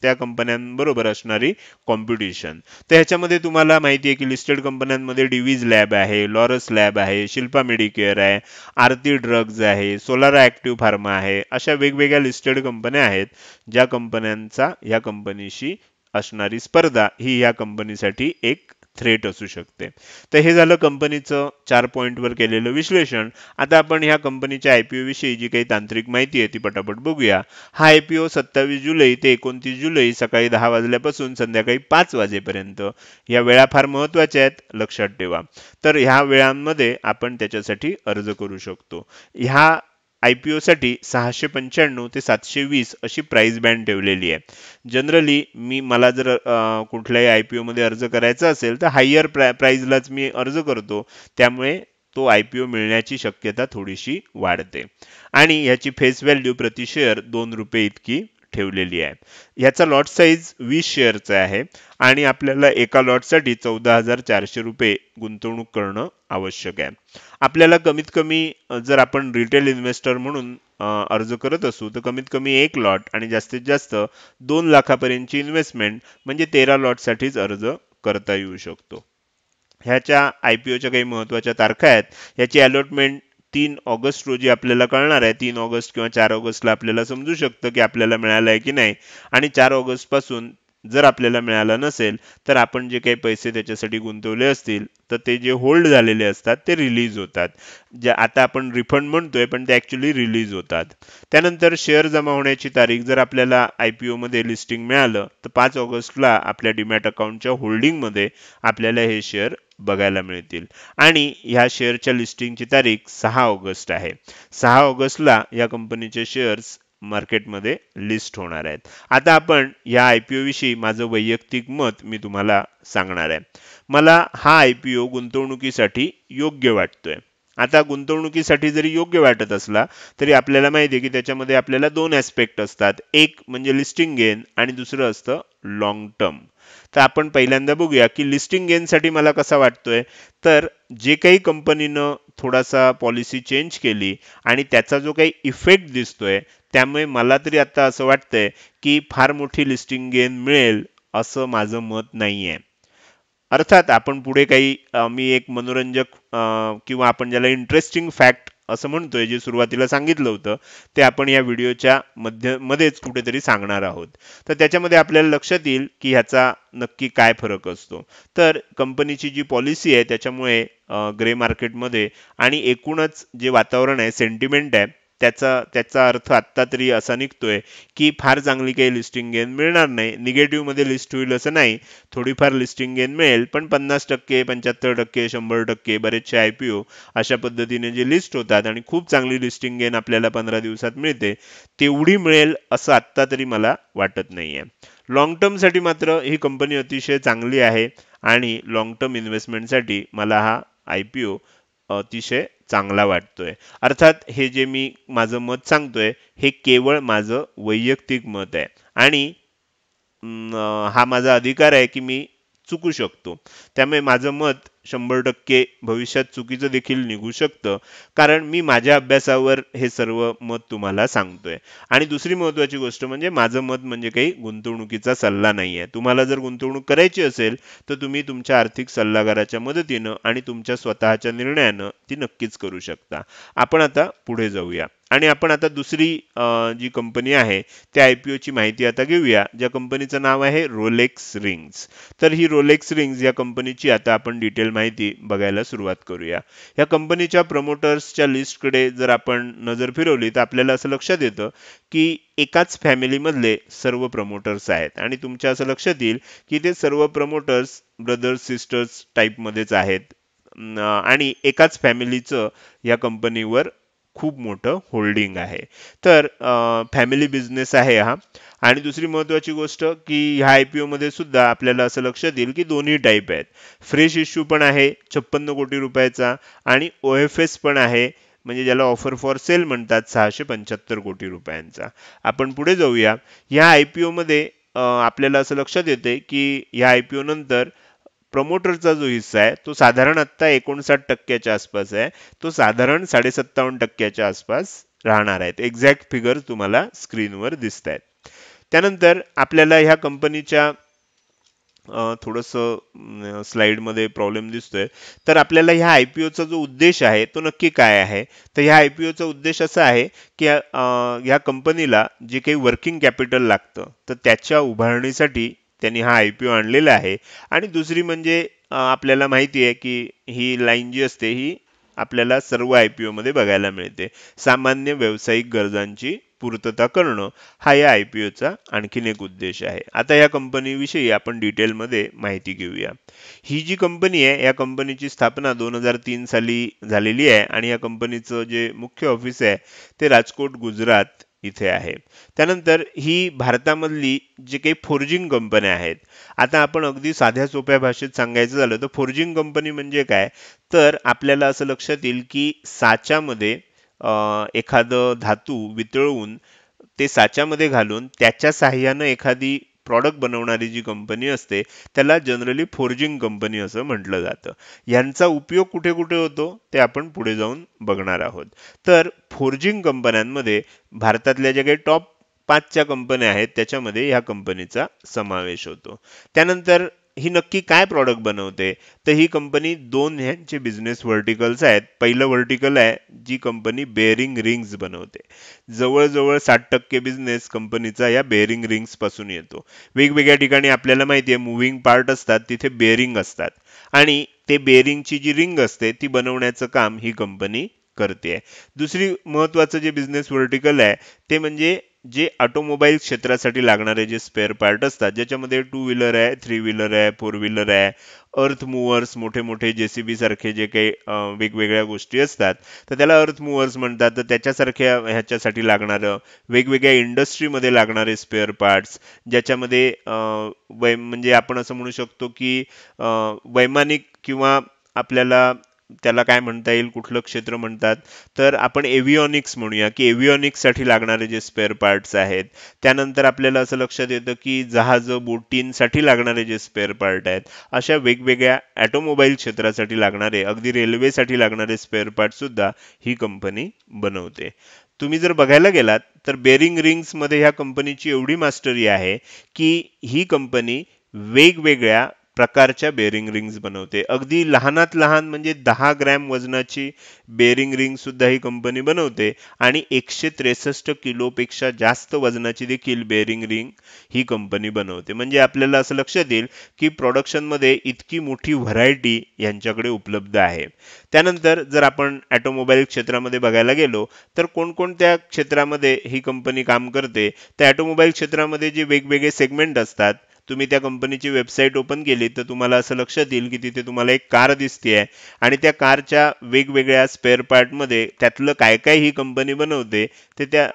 त्या कंपन्यांबरोबर असणारी कॉम्पिटिशन. तर ह्याच्यामध्ये तुम्हाला माहिती आहे की लिस्टेड कंपन्यांमध्ये डिव्हिज लॅब आहे, लॉरस लॅब आहे, शिल्पा मेडिकेअर आहे, आरती ड्रग्ज आहे, सोलारा ॲक्टिव्ह फार्मा आहे. अशा वेगवेगळ्या लिस्टेड कंपन्या आहेत ज्या कंपन्यांचा या कंपनीशी असणारी स्पर्धा ही या कंपनीसाठी एक थ्रेट असू शकते. तर हे झालं कंपनीचं 4 पॉइंटवर केलेलं विश्लेषण. आता आपण ह्या कंपनीच्या IPO विषयी जी काही तांत्रिक माहिती आहे ती पटापट बघूया. हा IPO 27 जुलै ते 29 जुलै सकाळी 10 वाजल्यापासून संध्याकाळी 5 वाजेपर्यंत, या वेळा फार महत्वाच्या आहेत, लक्षात ठेवा. तर ह्या वेळांमध्ये आपण त्याच्यासाठी अर्ज करू शकतो. ह्या IPO साठी 695 ते 720 अशी प्राइस बँड ठेवलेली आहे. जनरली मला जर कुठल्याही IPO मध्ये अर्ज करायचा असेल तर हायर प्राइसलाच मी अर्ज करतो. त्यामुळे तो IPO मिळण्याची शक्यता थोडीशी वाढते आणि याची फेस व्हॅल्यू प्रति शेअर 2 रुपये इतकी ठेवलेली आहे. याचा लॉट साईज 20 शेअरचा आहे आणि आपल्याला एका लॉटसाठी 14,400 रुपये गुंतवणूक करणं आवश्यक आहे. आपल्याला कमीत कमी जर आपण रिटेल इन्व्हेस्टर म्हणून अर्ज करत असू तर कमीत कमी एक लॉट आणि जास्तीत जास्त 2 लाखापर्यंतची इन्व्हेस्टमेंट म्हणजे 13 लॉटसाठीच अर्ज करता येऊ शकतो. ह्याच्या IPOच्या काही महत्वाच्या तारखा आहेत. याची अलॉटमेंट 3 ऑगस्ट रोजी आपल्याला कळणार आहे. 3 ऑगस्ट किंवा 4 ऑगस्टला आपल्याला समजू शकतं की आपल्याला मिळालं आहे की नाही. आणि 4 ऑगस्ट पासून जर आपल्याला मिळालं नसेल तर आपण जे काही पैसे त्याच्यासाठी गुंतवले असतील तर ते जे होल्ड झालेले असतात ते रिलीज होतात. जे आता आपण रिफंड म्हणतोय पण ते ऍक्च्युली रिलीज होतात. त्यानंतर शेअर जमा होण्याची तारीख, जर आपल्याला IPO मध्ये लिस्टिंग मिळालं तर 5 ऑगस्टला आपल्या डीमॅट अकाउंटच्या होल्डिंगमध्ये आपल्याला हे शेअर बघायला मिळतील आणि ह्या शेअरच्या लिस्टिंगची तारीख 6 ऑगस्ट आहे. 6 ऑगस्टला या कंपनीचे शेअर्स मार्केटमध्ये लिस्ट होणार आहेत. आता आपण या IPO विषयी माझं वैयक्तिक मत मी तुम्हाला सांगणार आहे. मला हा IPO गुंतवणुकीसाठी योग्य वाटतोय आता गुंतवणुकीसाठी जरी योग्य वाटत असला तरी आपल्याला माहिती आहे की त्याच्यामध्ये आपल्याला दोन ऍस्पेक्ट असतात, एक म्हणजे लिस्टिंग गेन आणि दुसरं असतं लॉंग टर्म. तर आपण पहिल्यांदा बघूया की लिस्टिंग गेनसाठी मला कसा वाटतोय. तर जे काही कंपनीनं थोडासा पॉलिसी चेंज केली आणि त्याचा जो काही इफेक्ट दिसतोय, त्यामुळे मला तरी आता असं वाटतंय की फार मोठी लिस्टिंग गेन मिळेल असं माझं मत नाहीये. अर्थात आपण पुढे काही मी एक मनोरंजक किंवा आपण ज्याला इंटरेस्टिंग फॅक्ट असं म्हणतोय, जे सुरुवातीला सांगितलं होतं, ते आपण या व्हिडिओच्या मध्येच कुठेतरी सांगणार आहोत. तर त्याच्यामध्ये आपल्याला लक्षात येईल की ह्याचा नक्की काय फरक असतो. तर कंपनीची जी पॉलिसी आहे त्याच्यामुळे ग्रे मार्केटमध्ये आणि एकूणच जे वातावरण आहे, सेंटिमेंट आहे, त्याचा त्याचा अर्थ आत्ता तरी असा निघतोय की फार चांगली काही लिस्टिंग गेन मिळणार नाही. निगेटिव्ह मध्ये लिस्ट होईल असं नाही, थोडीफार लिस्टिंग गेन मिळेल, पण 50%, 75%, 100% बरेचसे आयपीओ अशा पद्धतीने जे लिस्ट होतात आणि खूप चांगली लिस्टिंग गेन आपल्याला 15 दिवसात मिळते, तेवढी मिळेल असं आत्ता तरी मला वाटत नाहीये. लॉंग टर्म साठी मात्र ही कंपनी अतिशय चांगली आहे आणि लॉंग टर्म इन्व्हेस्टमेंटसाठी मला हा आयपीओ अतिशय चांगला वाटतोय. अर्थात हे जे मी माझं मत सांगतोय हे केवळ माझं वैयक्तिक मत आहे आणि हा माझा अधिकार आहे की मी चुकू शकतो. त्यामुळे माझं मत 100% भविष्यात चुकीचं देखील निघू शकतं, कारण मी माझ्या अभ्यासावर हे सर्व मत तुम्हाला सांगतोय. आणि दुसरी महत्त्वाची गोष्ट म्हणजे माझं मत म्हणजे काही गुंतवणुकीचा सल्ला नाहीये. तुम्हाला जर गुंतवणूक करायची असेल तर तुम्ही तुमच्या आर्थिक सल्लागाराच्या मदतीनं आणि तुमच्या स्वतःच्या निर्णयानं ती नक्कीच करू शकता. आपण आता पुढे जाऊया आणि आपण आता दुसरी जी कंपनी आहे त्या आयपीओ ची माहिती आता घेऊया, ज्या कंपनीचं नाव आहे रोलेक्स रिंग्स. तर ही रोलेक्स रिंग्स या कंपनीची आता आपण डिटेल माहिती बघायला सुरुवात करूया. या कंपनीच्या प्रमोटर्सच्या लिस्टकडे जर आपण नजर फिरवली तर आपल्याला असं लक्षात येतं की एकाच फॅमिलीमधले सर्व प्रमोटर्स आहेत आणि तुमच्या असं लक्षात येईल की ते सर्व प्रमोटर्स ब्रदर्स सिस्टर्स टाईपमध्येच आहेत आणि एकाच फॅमिलीचं या कंपनीवर खूप मोठं होल्डिंग आहे. तर फॅमिली बिझनेस आहे हा. आणि दुसरी महत्त्वाची गोष्ट की ह्या आयपीओ मध्ये सुद्धा आपल्याला असं लक्षात येईल की दोन्ही टाईप आहेत. फ्रेश इश्यू पण आहे 56 कोटी रुपयाचा आणि ओएफएस पण आहे, म्हणजे ज्याला ऑफर फॉर सेल म्हणतात, 675 कोटी रुपयांचा. आपण पुढे जाऊया. ह्या आयपीओ मध्ये आपल्याला असं लक्षात येते की ह्या आयपीओ नंतर प्रमोटरचा जो हिस्सा आहे तो साधारण आता 59% आसपास आहे. तो साधारण 57.5% आसपास राहणार आहेत. एक्झॅक्ट फिगर तुम्हाला स्क्रीनवर दिसत आहेत. त्यानंतर आपल्याला ह्या कंपनीच्या थोडंसं स्लाइडमध्ये प्रॉब्लेम दिसतोय. तर आपल्याला ह्या आयपीओचा जो उद्देश आहे तो नक्की काय आहे. तर ह्या आयपीओचा उद्देश असा आहे की ह्या कंपनीला जे काही वर्किंग कॅपिटल लागतं तर त्याच्या उभारणीसाठी त्यांनी हा आयपीओ आणलेला आहे. आणि दुसरी म्हणजे आपल्याला माहिती आहे की ही लाईन जी असते ही आपल्याला सर्व आयपीओ मध्ये बघायला मिळते, सामान्य व्यावसायिक गरजांची पूर्तता करणं, हा या आयपीओचा आणखीन एक उद्देश आहे. आता या कंपनीविषयी आपण डिटेलमध्ये माहिती घेऊया. ही जी कंपनी आहे या कंपनीची स्थापना 2003 साली झालेली आहे आणि या कंपनीचं जे मुख्य ऑफिस आहे ते राजकोट गुजरात इथे आहे. त्यानंतर ही भारतामधली जे काही फोर्जिंग कंपन्या आहेत, आता आपण अगदी साध्या सोप्या भाषेत सांगायचं झालं तर फोर्जिंग कंपनी म्हणजे काय. तर आपल्याला असं लक्षात येईल की साच्यामध्ये एखादं धातू वितळवून ते साच्यामध्ये घालून त्याच्या साहाय्यानं एखादी प्रॉडक्ट बनवणारी जी कंपनी असते त्याला जनरली फोर्जिंग कंपनी असं म्हटलं जातं. यांचा उपयोग कुठे कुठे होतो ते आपण पुढे जाऊन बघणार आहोत. तर फोर्जिंग कंपन्यांमध्ये भारतातल्या ज्या काही टॉप 5च्या कंपन्या आहेत त्याच्यामध्ये ह्या कंपनीचा समावेश होतो. त्यानंतर ही नक्की काय प्रॉडक्ट बनवते. तर ही कंपनी दोन ह्यांचे बिझनेस व्हर्टिकल्स आहेत. पहिलं व्हर्टिकल आहे जी कंपनी बेअरिंग रिंग्स बनवते. जवळजवळ 60% बिझनेस कंपनीचा या बेअरिंग रिंग्स पासून येतो. वेगवेगळ्या ठिकाणी आपल्याला माहिती आहे मूव्हिंग पार्ट असतात, तिथे बेअरिंग असतात आणि ते बेअरिंगची जी रिंग असते ती बनवण्याचं काम ही कंपनी करते. दुसरी महत्वाचं जे बिझनेस व्हर्टिकल आहे ते म्हणजे जे ऑटोमोबाईल क्षेत्रासाठी लागणारे जे स्पेअर पार्ट असतात, ज्याच्यामध्ये 2 व्हीलर आहे, 3 व्हीलर आहे, 4 व्हीलर आहे, अर्थ मूव्हर्स, मोठे मोठे जेसीबी सारखे जे काही वेगवेगळ्या गोष्टी असतात तर त्याला अर्थ मूव्हर्स म्हणतात. तर त्याच्यासारख्या ह्याच्यासाठी लागणारं वेगवेगळ्या इंडस्ट्रीमध्ये लागणारे स्पेअर पार्ट्स, ज्याच्यामध्ये म्हणजे आपण असं म्हणू शकतो की वैमानिक किंवा आपल्याला त्याला काय म्हणता येईल, कुठलं क्षेत्र म्हणतात, तर आपण एव्हिओनिक्स म्हणूया, की एव्हिओनिक्ससाठी लागणारे जे स्पेअर पार्ट्स आहेत. त्यानंतर आपल्याला असं लक्षात येतं की जहाजं, बोटींसाठी लागणारे जे स्पेअर पार्ट आहेत, अशा वेगवेगळ्या ऑटोमोबाईल क्षेत्रासाठी लागणारे, अगदी रेल्वेसाठी लागणारे स्पेअर पार्ट सुद्धा ही कंपनी बनवते. तुम्ही जर बघायला गेलात तर बेरिंग रिंग्स मध्ये ह्या कंपनीची एवढी मास्टरी आहे की ही कंपनी वेगवेगळ्या प्रकारच्या बेरिंग रिंग्स बनवते. अगदी लहानात लहान म्हणजे 10 ग्रॅम वजनाची बेरिंग रिंग सुद्धा ही कंपनी बनवते आणि 163 किलोपेक्षा जास्त वजनाची देखील बेरिंग रिंग ही कंपनी बनवते. म्हणजे आपल्याला असं लक्षात येईल की प्रोडक्शन मध्ये इतकी मोठी व्हरायटी यांच्याकडे उपलब्ध आहे. त्यानंतर जर आपण ऑटोमोबाईल क्षेत्रामध्ये बघायला गेलो तर कोणकोणत्या क्षेत्रामध्ये ही कंपनी काम करते, त्या ऑटोमोबाईल क्षेत्रामध्ये जे वेगवेगळे सेगमेंट असतात, तुम्ही त्या कंपनीची वेबसाईट ओपन केली तर तुम्हाला असं लक्षात येईल की तिथे तुम्हाला एक कार दिसतेय आणि त्या कारच्या वेगवेगळ्या स्पेअर पार्टमध्ये त्यातलं काय काय ही कंपनी बनवते ते त्या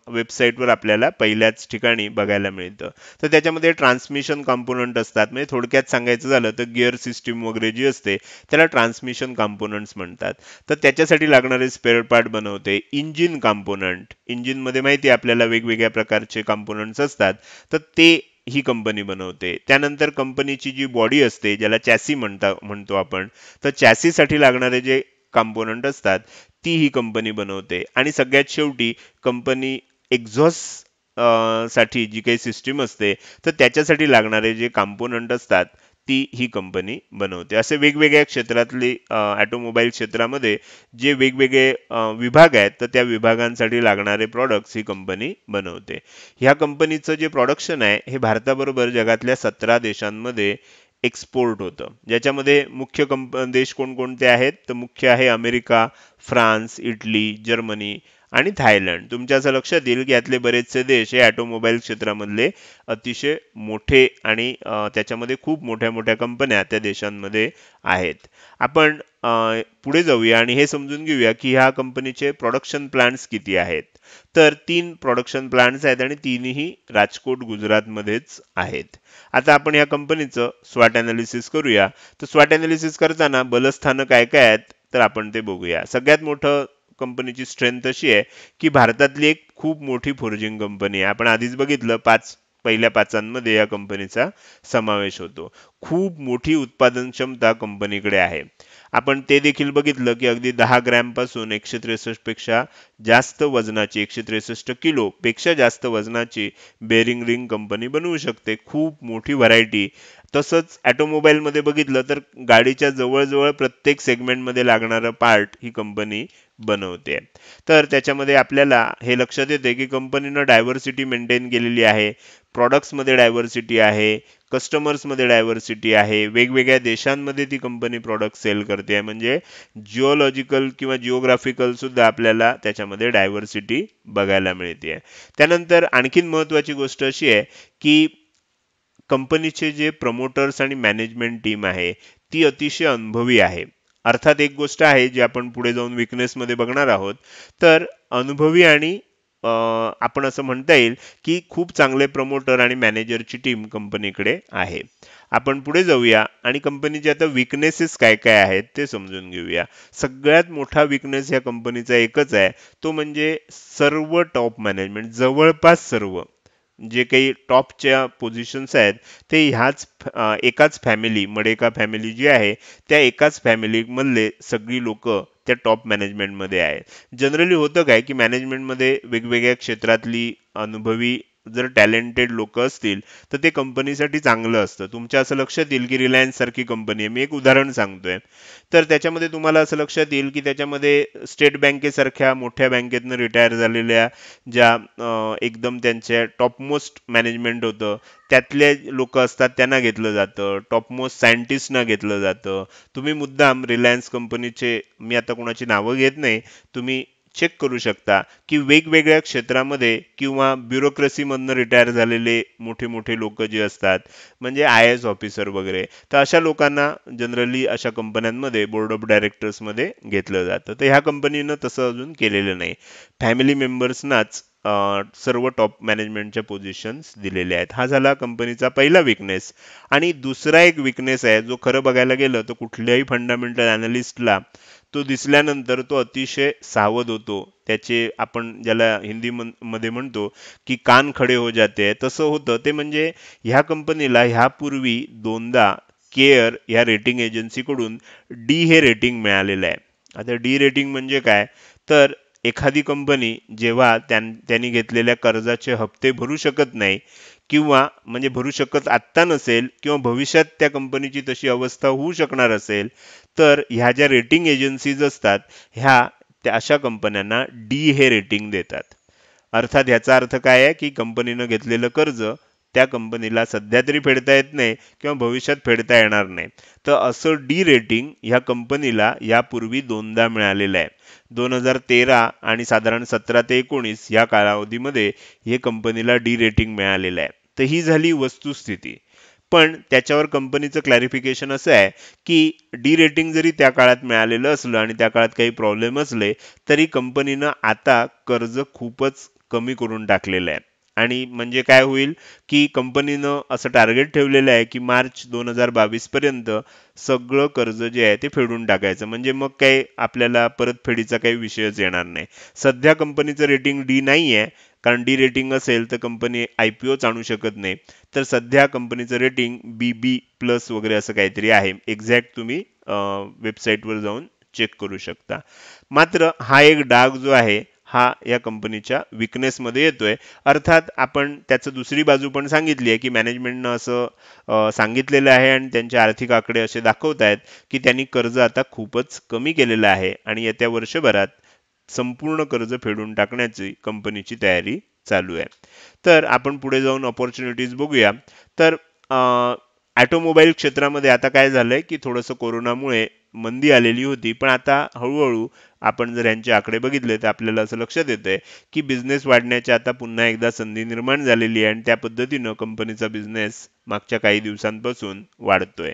वेबसाईटवर आपल्याला पहिल्याच ठिकाणी बघायला मिळतं. तर त्याच्यामध्ये ट्रान्समिशन कॉम्पोनंट असतात. म्हणजे थोडक्यात सांगायचं झालं तर गिअर सिस्टीम वगैरे जी असते त्याला ट्रान्समिशन कॉम्पोनंट्स म्हणतात. तर त्याच्यासाठी लागणारे स्पेअर पार्ट बनवते. इंजिन कॉम्पोनंट, इंजिनमध्ये माहिती आहे आपल्याला वेगवेगळ्या प्रकारचे कॉम्पोनंट्स असतात, तर ते ही कंपनी बनवते. त्यानंतर कंपनीची जी बॉडी असते, ज्याला चॅसी म्हणतो आपण, तर चॅसीसाठी लागणारे जे कॉम्पोनंट असतात ती ही कंपनी बनवते. आणि सगळ्यात शेवटी कंपनी एक्झॉस्ट साठी जी काही सिस्टीम असते तर त्याच्यासाठी लागणारे जे कॉम्पोनंट असतात ती ही कंपनी बनवते. असे वेगवेगळ्या क्षेत्रातली ऑटोमोबाईल क्षेत्रामध्ये जे वेगवेगळे विभाग आहेत तर त्या विभागांसाठी लागणारे प्रॉडक्ट्स ही कंपनी बनवते. ह्या कंपनीचं जे प्रोडक्शन आहे हे भारताबरोबर जगातल्या 17 देशांमध्ये एक्सपोर्ट होतं. ज्याच्यामध्ये मुख्य देश कोणकोणते आहेत, तर मुख्य आहे अमेरिका, फ्रान्स, इटली, जर्मनी आणि थायलंड. तुमच्या असं लक्षात येईल की यातले बरेचसे देश हे ऑटोमोबाईल क्षेत्रामधले अतिशय मोठे आणि त्याच्यामध्ये खूप मोठ्या मोठ्या कंपन्या त्या देशांमध्ये आहेत. आपण पुढे जाऊया आणि हे समजून घेऊया की ह्या कंपनीचे प्रोडक्शन प्लांट्स किती आहेत. तर 3 प्रोडक्शन प्लांट्स आहेत आणि तीनही राजकोट, गुजरातमध्येच आहेत. आता आपण या कंपनीचं स्वॉट अनालिसिस करूया. तर स्वॉट अनालिसिस करताना बलस्थानं काय काय आहेत तर आपण ते बघूया. सगळ्यात मोठं कंपनीची स्ट्रेंथ अशी आहे की भारतातली एक खूप मोठी फोर्जिंग कंपनी आहे. आपण आधीच बघितलं पहिल्या पाचांमध्ये या कंपनीचा समावेश होतो. खूप मोठी उत्पादन क्षमता कंपनीकडे आहे. आपण ते देखील बघितलं की अगदी 10 ग्रॅम पासून 163 पेक्षा जास्त वजनाची, 163 किलो पेक्षा जास्त वजनाची बेरिंग रिंग कंपनी बनवू शकते. खूप मोठी व्हरायटी. तसंच ऑटोमोबाईल मध्ये बघितलं तर गाडीच्या जवळजवळ प्रत्येक सेगमेंटमध्ये लागणारं पार्ट ही कंपनी बनवते. तर त्याच्यामध्ये आपल्याला हे लक्षात येते की कंपनीनं डायव्हर्सिटी मेंटेन केलेली आहे. प्रॉडक्ट्समध्ये डायव्हर्सिटी आहे, कस्टमर्समध्ये डायव्हर्सिटी आहे, वेगवेगळ्या देशांमध्ये ती कंपनी प्रॉडक्ट सेल करते. म्हणजे जिओलॉजिकल किंवा जिओग्राफिकल सुद्धा आपल्याला त्याच्यामध्ये डायव्हर्सिटी बघायला मिळते. त्यानंतर आणखीन महत्वाची गोष्ट अशी आहे की कंपनीचे जे प्रमोटर्स आणि मॅनेजमेंट टीम आहे ती अतिशय अनुभवी आहे. अर्थात एक गोष्ट आहे जी आपण पुढे जाऊन विकनेस मध्ये बघणार आहोत. तर अनुभवी आणि आपण असं म्हणता येईल की खूप चांगले प्रमोटर आणि मॅनेजरची टीम कंपनीकडे आहे. आपण पुढे जाऊया आणि कंपनीचे आता विकनेसेस काय काय आहेत ते समजून घेऊया. सगळ्यात मोठा विकनेस या कंपनीचा एकच आहे, तो म्हणजे सर्व टॉप मॅनेजमेंट, जवळपास सर्व जे काही टॉपच्या पोझिशन्स आहेत ते एकाच फॅमिली, मडेका फॅमिली जी आहे त्या एकाच फॅमिली मधले सगळी लोक त्या टॉप मॅनेजमेंटमध्ये आहेत. जनरली होतं काय की मॅनेजमेंटमध्ये वेगवेगळ्या क्षेत्रातली अनुभवी जर टॅलेंटेड लोक असतील तर ते कंपनीसाठी चांगलं असतं. तुमच्या असं लक्षात येईल की रिलायन्स सारखी कंपनी आहे, मी एक उदाहरण सांगतोय, तर त्याच्यामध्ये तुम्हाला असं लक्षात येईल की त्याच्यामध्ये स्टेट बँकेसारख्या मोठ्या बँकेतनं रिटायर झालेल्या ज्या एकदम त्यांच्या टॉपमोस्ट मॅनेजमेंट होतं त्यातले लोक असतात त्यांना घेतलं जातं, टॉपमोस्ट सायंटिस्टना घेतलं जातं. तुम्ही मुद्दाम रिलायन्स कंपनीचे, मी आता कोणाची नावं घेत नाही, तुम्ही चेक करू शकता की वेगवेगळ्या क्षेत्रामध्ये किंवा ब्युरोक्रेसीमधनं रिटायर झालेले मोठे मोठे लोक जे असतात, म्हणजे IAS ऑफिसर वगैरे, तर अशा लोकांना जनरली अशा कंपन्यांमध्ये बोर्ड ऑफ डायरेक्टर्स मध्ये घेतलं जातं. तर ह्या कंपनीनं तसं अजून केलेलं नाही. फॅमिली मेंबर्सनाच सर्व टॉप मॅनेजमेंटच्या पोझिशन्स दिलेल्या आहेत. हा झाला कंपनीचा पहिला विकनेस. आणि दुसरा एक विकनेस आहे जो खरं बघायला गेलं तर कुठल्याही फंडामेंटल अनालिस्टला तो दिसल्यानंतर तो अतिशय सावध होतो. त्याचे आपण ज्याला हिंदी मध्ये म्हणतो की कान खडे हो जाते आहे, तसं होतं. ते म्हणजे ह्या कंपनीला ह्यापूर्वी दोनदा केअर ह्या रेटिंग एजन्सीकडून डी हे रेटिंग मिळालेलं आहे. आता डी रेटिंग म्हणजे काय, तर एखादी कंपनी जेव्हा त्यांनी घेतलेल्या कर्जाचे हप्ते भरू शकत नाही किंवा म्हणजे भरू शकत आत्ता नसेल किंवा भविष्यात त्या कंपनीची तशी अवस्था होऊ शकणार असेल, तर ह्या ज्या रेटिंग एजन्सीज असतात ह्या त्या अशा कंपन्यांना डी हे रेटिंग देतात. अर्थात याचा अर्थ काय आहे की कंपनीनं घेतलेलं कर्ज त्या कंपनीला सध्या तरी फेडता येत नाही किंवा भविष्यात फेडता येणार नाही. तर असं डी रेटिंग ह्या कंपनीला यापूर्वी दोनदा मिळालेलं आहे. 2013 आणि साधारण 17 ते 19 या कालावधीमध्ये हे कंपनीला डी रेटिंग मिळालेलं आहे. तर ही झाली वस्तुस्थिती. पण त्याच्यावर कंपनीचं क्लॅरिफिकेशन असं आहे की डी रेटिंग जरी त्या काळात मिळालेलं असलं आणि त्या काळात काही प्रॉब्लेम असले तरी कंपनीनं आता कर्ज खूपच कमी करून टाकलेलं आहे. आणि म्हणजे काय होईल की कंपनीनं असं टार्गेट ठेवलेलं आहे की मार्च 2022 पर्यंत सगळं कर्ज जे आहे ते फेडून टाकायचं. म्हणजे मग काही आपल्याला परतफेडीचा काही विषयच येणार नाही. सध्या कंपनीचं रेटिंग डी नाही आहे, कारण डी रेटिंग असेल तर कंपनी IPOच आणू शकत नाही. तर सध्या कंपनीचं रेटिंग BB प्लस वगैरे असं काहीतरी आहे. एक्झॅक्ट तुम्ही वेबसाईटवर जाऊन चेक करू शकता. मात्र हा एक डाग जो आहे हा या कंपनीच्या विकनेसमध्ये येतोय. अर्थात आपण त्याचं दुसरी बाजू पण सांगितली आहे की मॅनेजमेंटनं असं सांगितलेलं आहे आणि त्यांचे आर्थिक आकडे असे दाखवत आहेत की त्यांनी कर्ज आता खूपच कमी केलेलं आहे आणि येत्या वर्षभरात संपूर्ण कर्ज फेडून टाकण्याची कंपनीची तयारी चालू आहे. तर आपण पुढे जाऊन अपॉर्च्युनिटीज बघूया. तर ऑटोमोबाईल क्षेत्रामध्ये आता काय झालंय की थोडंसं कोरोनामुळे मंदी आलेली होती, पण आता हळूहळू आपण जर यांचे आकडे बघितले तर आपल्याला असं लक्षात येतंय की बिझनेस वाढण्याची आता पुन्हा एकदा संधी निर्माण झालेली आहे आणि त्या पद्धतीनं कंपनीचा बिझनेस मागच्या काही दिवसांपासून वाढतोय.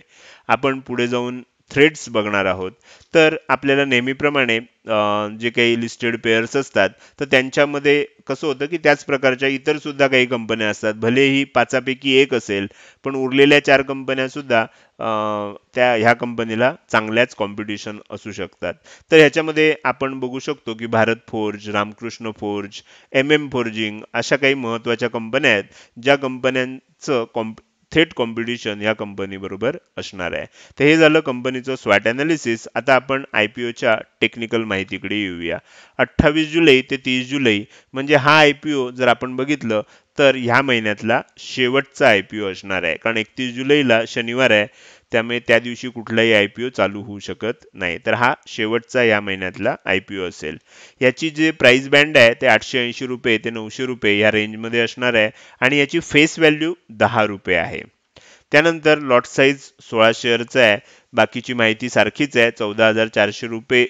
आपण पुढे जाऊन थ्रेड्स बघणार आहोत. तर आपल्याला नेहमीप्रमाणे जे काही लिस्टेड पेअर्स असतात तर त्यांच्यामध्ये कसं होतं की त्याच प्रकारच्या इतर सुद्धा काही कंपन्या असतात. भलेही पाचापैकी एक असेल, पण उरलेल्या 4 कंपन्या सुद्धा त्या ह्या कंपनीला चांगल्याच कॉम्पिटिशन असू शकतात. तर ह्याच्यामध्ये आपण बघू शकतो की भारत फोर्ज, रामकृष्ण फोर्ज, फोर्जिंग अशा काही महत्त्वाच्या कंपन्या आहेत, ज्या कंपन्यांचं थेट कॉम्पिटिशन या कंपनी बरोबर असणार आहे. तर हे झालं कंपनीचं स्वॅट अनालिसिस. आता आपण IPOच्या टेक्निकल माहितीकडे येऊया. 28 जुलै ते 30 जुलै म्हणजे हा IPO जर आपण बघितलं तर ह्या महिन्यातला शेवटचा IPO असणार आहे. कारण 31 जुलैला शनिवार आहे, त्यामुळे त्या दिवशी कुठलाही IPO चालू होऊ शकत नाही. तर हा शेवटचा या महिन्यातला IPO असेल. याची जे प्राइस बँड आहे ते 880 रुपये ते 900 रुपये या रेंजमध्ये असणार आहे आणि याची फेस व्हॅल्यू 10 रुपये आहे. त्यानंतर लॉट साईज 16 शेअरचा आहे. बाकीची माहिती सारखीच आहे. 14,400 रुपये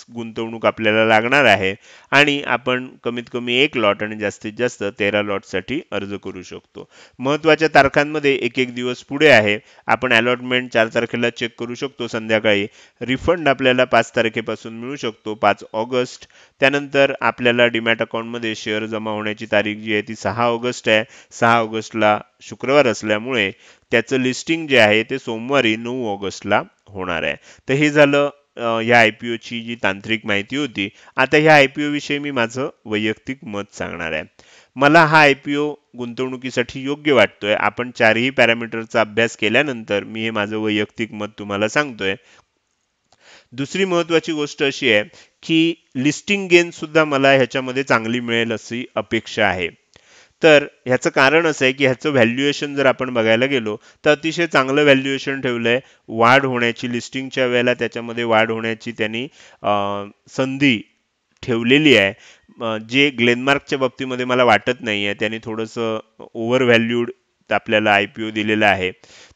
गुंतवणूक आपल्याला लागणार आहे आणि आपण कमीत कमी 1 लॉट आणि जास्तीत जास्त 13 लॉटसाठी अर्ज करू शकतो. महत्त्वाच्या तारखांमध्ये एक एक दिवस पुढे आहे. आपण अलॉटमेंट 4 तारखेला चेक करू शकतो संध्याकाळी. रिफंड आपल्याला 5 तारखेपासून मिळू शकतो, 5 ऑगस्ट. त्यानंतर आपल्याला डीमॅट अकाउंटमध्ये शेअर जमा होण्याची तारीख जी आहे ती 6 ऑगस्ट आहे. 6 ऑगस्टला शुक्रवार असल्यामुळे त्याचं लिस्टिंग जे आहे ते सोमवारी 9 ऑगस्टला होणार आहे. तर हे झालं या IPOची जी तांत्रिक माहिती होती. आता ह्या IPO विषयी मी माझं वैयक्तिक मत सांगणार आहे. मला हा IPO गुंतवणुकीसाठी योग्य वाटतोय. आपण 4ही पॅरामीटरचा अभ्यास केल्यानंतर मी हे माझं वैयक्तिक मत तुम्हाला सांगतोय. दुसरी महत्त्वाची गोष्ट अशी आहे की लिस्टिंग गेन सुद्धा मला ह्याच्यामध्ये चांगली मिळेल अशी अपेक्षा आहे. तर ह्याचं कारण असं आहे की ह्याचं व्हॅल्युएशन जर आपण बघायला गेलो तर अतिशय चांगलं व्हॅल्युएशन ठेवलंय. वाढ होण्याची लिस्टिंगच्या वेळेला त्याच्यामध्ये वाढ होण्याची त्यांनी संधी ठेवलेली आहे. जे ग्लेनमार्कच्या बाबतीमध्ये मला वाटत नाही आहे. त्यांनी थोडंसं ओव्हर व्हॅल्यूड आपल्याला IPO दिलेला आहे.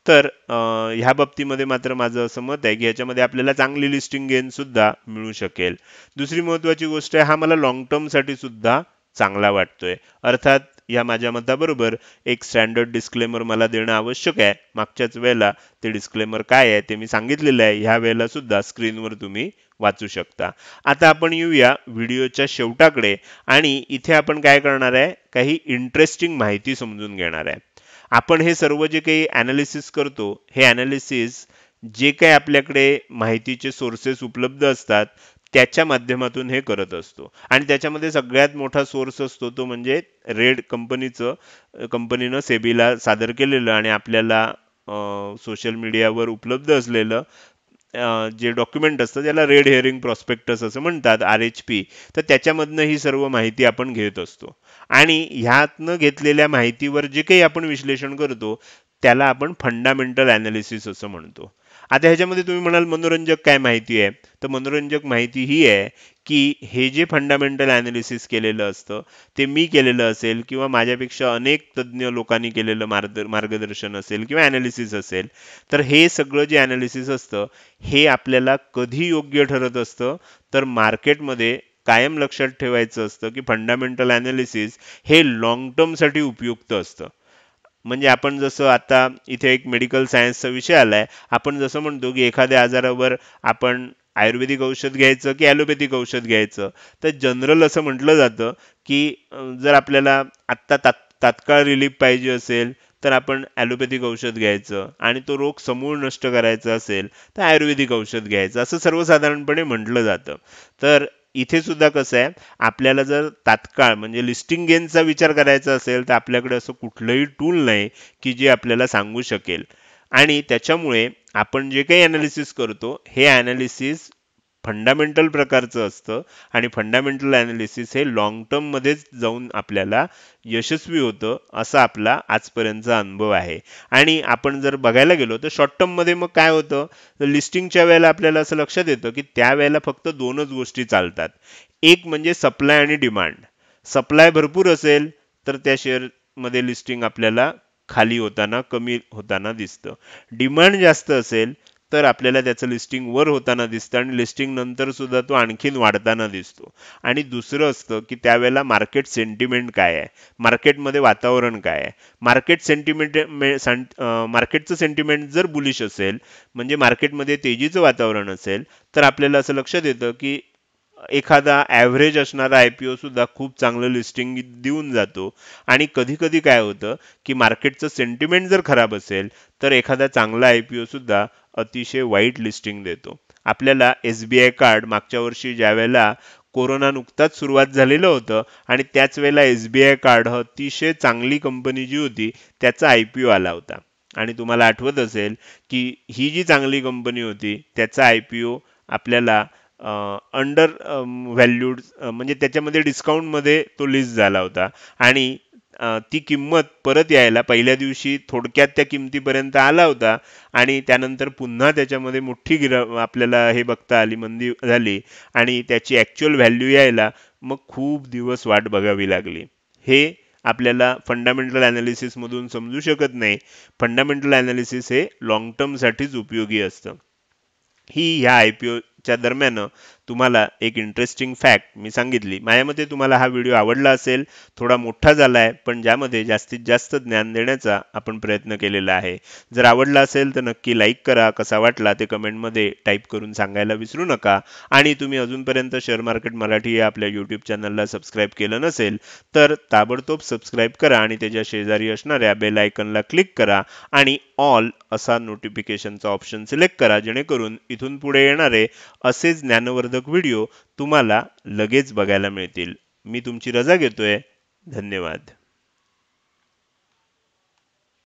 तर ह्या बाबतीमध्ये मात्र माझं असं मत आहे की ह्याच्यामध्ये आपल्याला चांगली लिस्टिंग गेन सुद्धा मिळू शकेल. दुसरी महत्त्वाची गोष्ट आहे, हा मला लॉंग टर्मसाठी सुद्धा चांगला वाटतोय. अर्थात या माझ्या मताबरोबर एक स्टँडर्ड डिस्क्लेमर मला देणं आवश्यक आहे. मागच्याच वेळेला ते डिस्क्लेमर काय आहे ते मी सांगितलेलं आहे. ह्या वेळेला सुद्धा स्क्रीनवर तुम्ही वाचू शकता. आता आपण येऊया व्हिडिओच्या शेवटाकडे आणि इथे आपण काय करणार आहे, काही इंटरेस्टिंग माहिती समजून घेणार आहे. आपण हे सर्व जे काही ॲनालिसिस करतो, हे ॲनालिसिस जे काही आपल्याकडे माहितीचे सोर्सेस उपलब्ध असतात त्याच्या माध्यमातून हे करत असतो. आणि त्याच्यामध्ये सगळ्यात मोठा सोर्स असतो तो म्हणजे रेड कंपनीनं सेबीला सादर केलेलं आणि आपल्याला सोशल मीडियावर उपलब्ध असलेलं जे डॉक्युमेंट असतं त्याला रेड हेअरिंग प्रॉस्पेक्टस असं म्हणतात, RHP. तर त्याच्यामधनं ही सर्व माहिती आपण घेत असतो आणि ह्यातनं घेतलेल्या माहितीवर जे काही आपण विश्लेषण करतो त्याला आपण फंडामेंटल ॲनालिसिस असं म्हणतो. आता ह्याच्यामध्ये तुम्ही म्हणाल मनोरंजक काय माहिती आहे, तर मनोरंजक माहिती ही आहे की हे जे फंडामेंटल ॲनालिसिस केलेलं असतं ते मी केलेलं असेल किंवा माझ्यापेक्षा अनेक तज्ज्ञ लोकांनी केलेलं मार्गदर्शन असेल किंवा ॲनालिसिस असेल, तर हे सगळं जे ॲनालिसिस असतं हे आपल्याला कधी योग्य ठरत असतं, तर मार्केटमध्ये कायम लक्षात ठेवायचं असतं की फंडामेंटल ॲनालिसिस हे लॉंग टर्मसाठी उपयुक्त असतं. म्हणजे आपण जसं आता इथे एक मेडिकल सायन्सचा विषय आलाय, आपण जसं म्हणतो की एखाद्या आजारावर आपण आयुर्वेदिक औषध घ्यायचं की ॲलोपॅथिक औषध घ्यायचं, तर जनरल असं म्हटलं जातं की जर आपल्याला आत्ता तात्काळ रिलीफ पाहिजे असेल तर आपण ॲलोपॅथिक औषध घ्यायचं आणि तो रोग समूळ नष्ट करायचा असेल तर आयुर्वेदिक औषध घ्यायचं, असं सर्वसाधारणपणे म्हटलं जातं. तर इथे सुद्धा कसं आहे, आपल्याला जर तात्काळ म्हणजे लिस्टिंग गेनचा विचार करायचा असेल तर आपल्याकडे असं कुठलंही टूल नाही की जे आपल्याला सांगू शकेल. आणि त्याच्यामुळे आपण जे काही ॲनालिसिस करतो हे ॲनालिसिस फंडामेंटल प्रकारचं असतं आणि फंडामेंटल ॲनालिसिस हे लॉंग टर्ममध्येच जाऊन आपल्याला यशस्वी होतं, असा आपला आजपर्यंतचा अनुभव आहे. आणि आपण जर बघायला गेलो तर शॉर्ट टर्ममध्ये मग काय होतं, तर लिस्टिंगच्या वेळेला आपल्याला असं लक्षात येतं की त्यावेळेला फक्त दोनच गोष्टी चालतात. एक म्हणजे सप्लाय आणि डिमांड. सप्लाय भरपूर असेल तर त्या शेअरमध्ये लिस्टिंग आपल्याला खाली होताना, कमी होताना दिसतं. डिमांड जास्त असेल तर आपल्याला त्याचं लिस्टिंग वर होताना दिसतं आणि लिस्टिंग नंतर सुद्धा तो आणखीन वाढताना दिसतो. आणि दुसरं असतं की त्यावेळेला मार्केट सेंटिमेंट काय आहे, मार्केटमध्ये वातावरण काय आहे. मार्केटचं सेंटिमेंट जर बुलिश असेल, म्हणजे मार्केटमध्ये तेजीचं वातावरण असेल, तर आपल्याला असं लक्षात येतं की एखादा ॲव्हरेज असणारा IPO सुद्धा खूप चांगलं लिस्टिंग देऊन जातो. आणि कधी कधी काय होतं की मार्केटचं सेंटिमेंट जर खराब असेल तर एखादा चांगला IPO सुद्धा अतिशय वाईट लिस्टिंग देतो. आपल्याला SBI कार्ड मागच्या वर्षी ज्या वेळेला कोरोना नुकताच सुरुवात झालेलं होतं आणि त्याच वेळेला SBI कार्ड अतिशय चांगली कंपनी जी होती त्याचा IPO आला होता. आणि तुम्हाला आठवत असेल की ही जी चांगली कंपनी होती त्याचा IPO आपल्याला अंडर व्हॅल्यूड, म्हणजे त्याच्यामध्ये डिस्काउंटमध्ये तो लिस्ट झाला होता आणि ती किंमत परत यायला पहिल्या दिवशी थोडक्यात त्या किमतीपर्यंत आला होता आणि त्यानंतर पुन्हा त्याच्यामध्ये मोठी आपल्याला हे बघता आली, मंदी झाली आणि त्याची ॲक्च्युअल व्हॅल्यू यायला मग खूप दिवस वाट बघावी लागली. हे आपल्याला फंडामेंटल ॲनालिसिसमधून समजू शकत नाही. फंडामेंटल ॲनालिसिस हे लॉंग टर्मसाठीच उपयोगी असतं. ही ह्या IPOच्या दरम्यान तुम्हाला एक इंटरेस्टिंग फॅक्ट मी सांगितली. माझ्या मते तुम्हाला हा व्हिडिओ आवडला असेल, थोडा मोठा झाला आहे पण ज्यामध्ये जास्तीत जास्त ज्ञान देण्याचा आपण प्रयत्न केलेला आहे. जर आवडला असेल तर नक्की लाईक करा, कसा वाटला ते कमेंटमध्ये टाईप करून सांगायला विसरू नका. आणि तुम्ही अजूनपर्यंत शेअर मार्केट मराठी या आपल्या यूट्यूब चॅनलला सबस्क्राईब केलं नसेल तर ताबडतोब सबस्क्राईब करा आणि त्याच्या शेजारी असणाऱ्या बेल आयकॉनला क्लिक करा आणि ऑल असा नोटिफिकेशनचा ऑप्शन सिलेक्ट करा, जेणेकरून इथून पुढे येणारे असेच ज्ञानवर्धक व्हिडिओ तुम्हाला लगेच बघायला मिळतील. मी तुमची रजा घेतोय. धन्यवाद.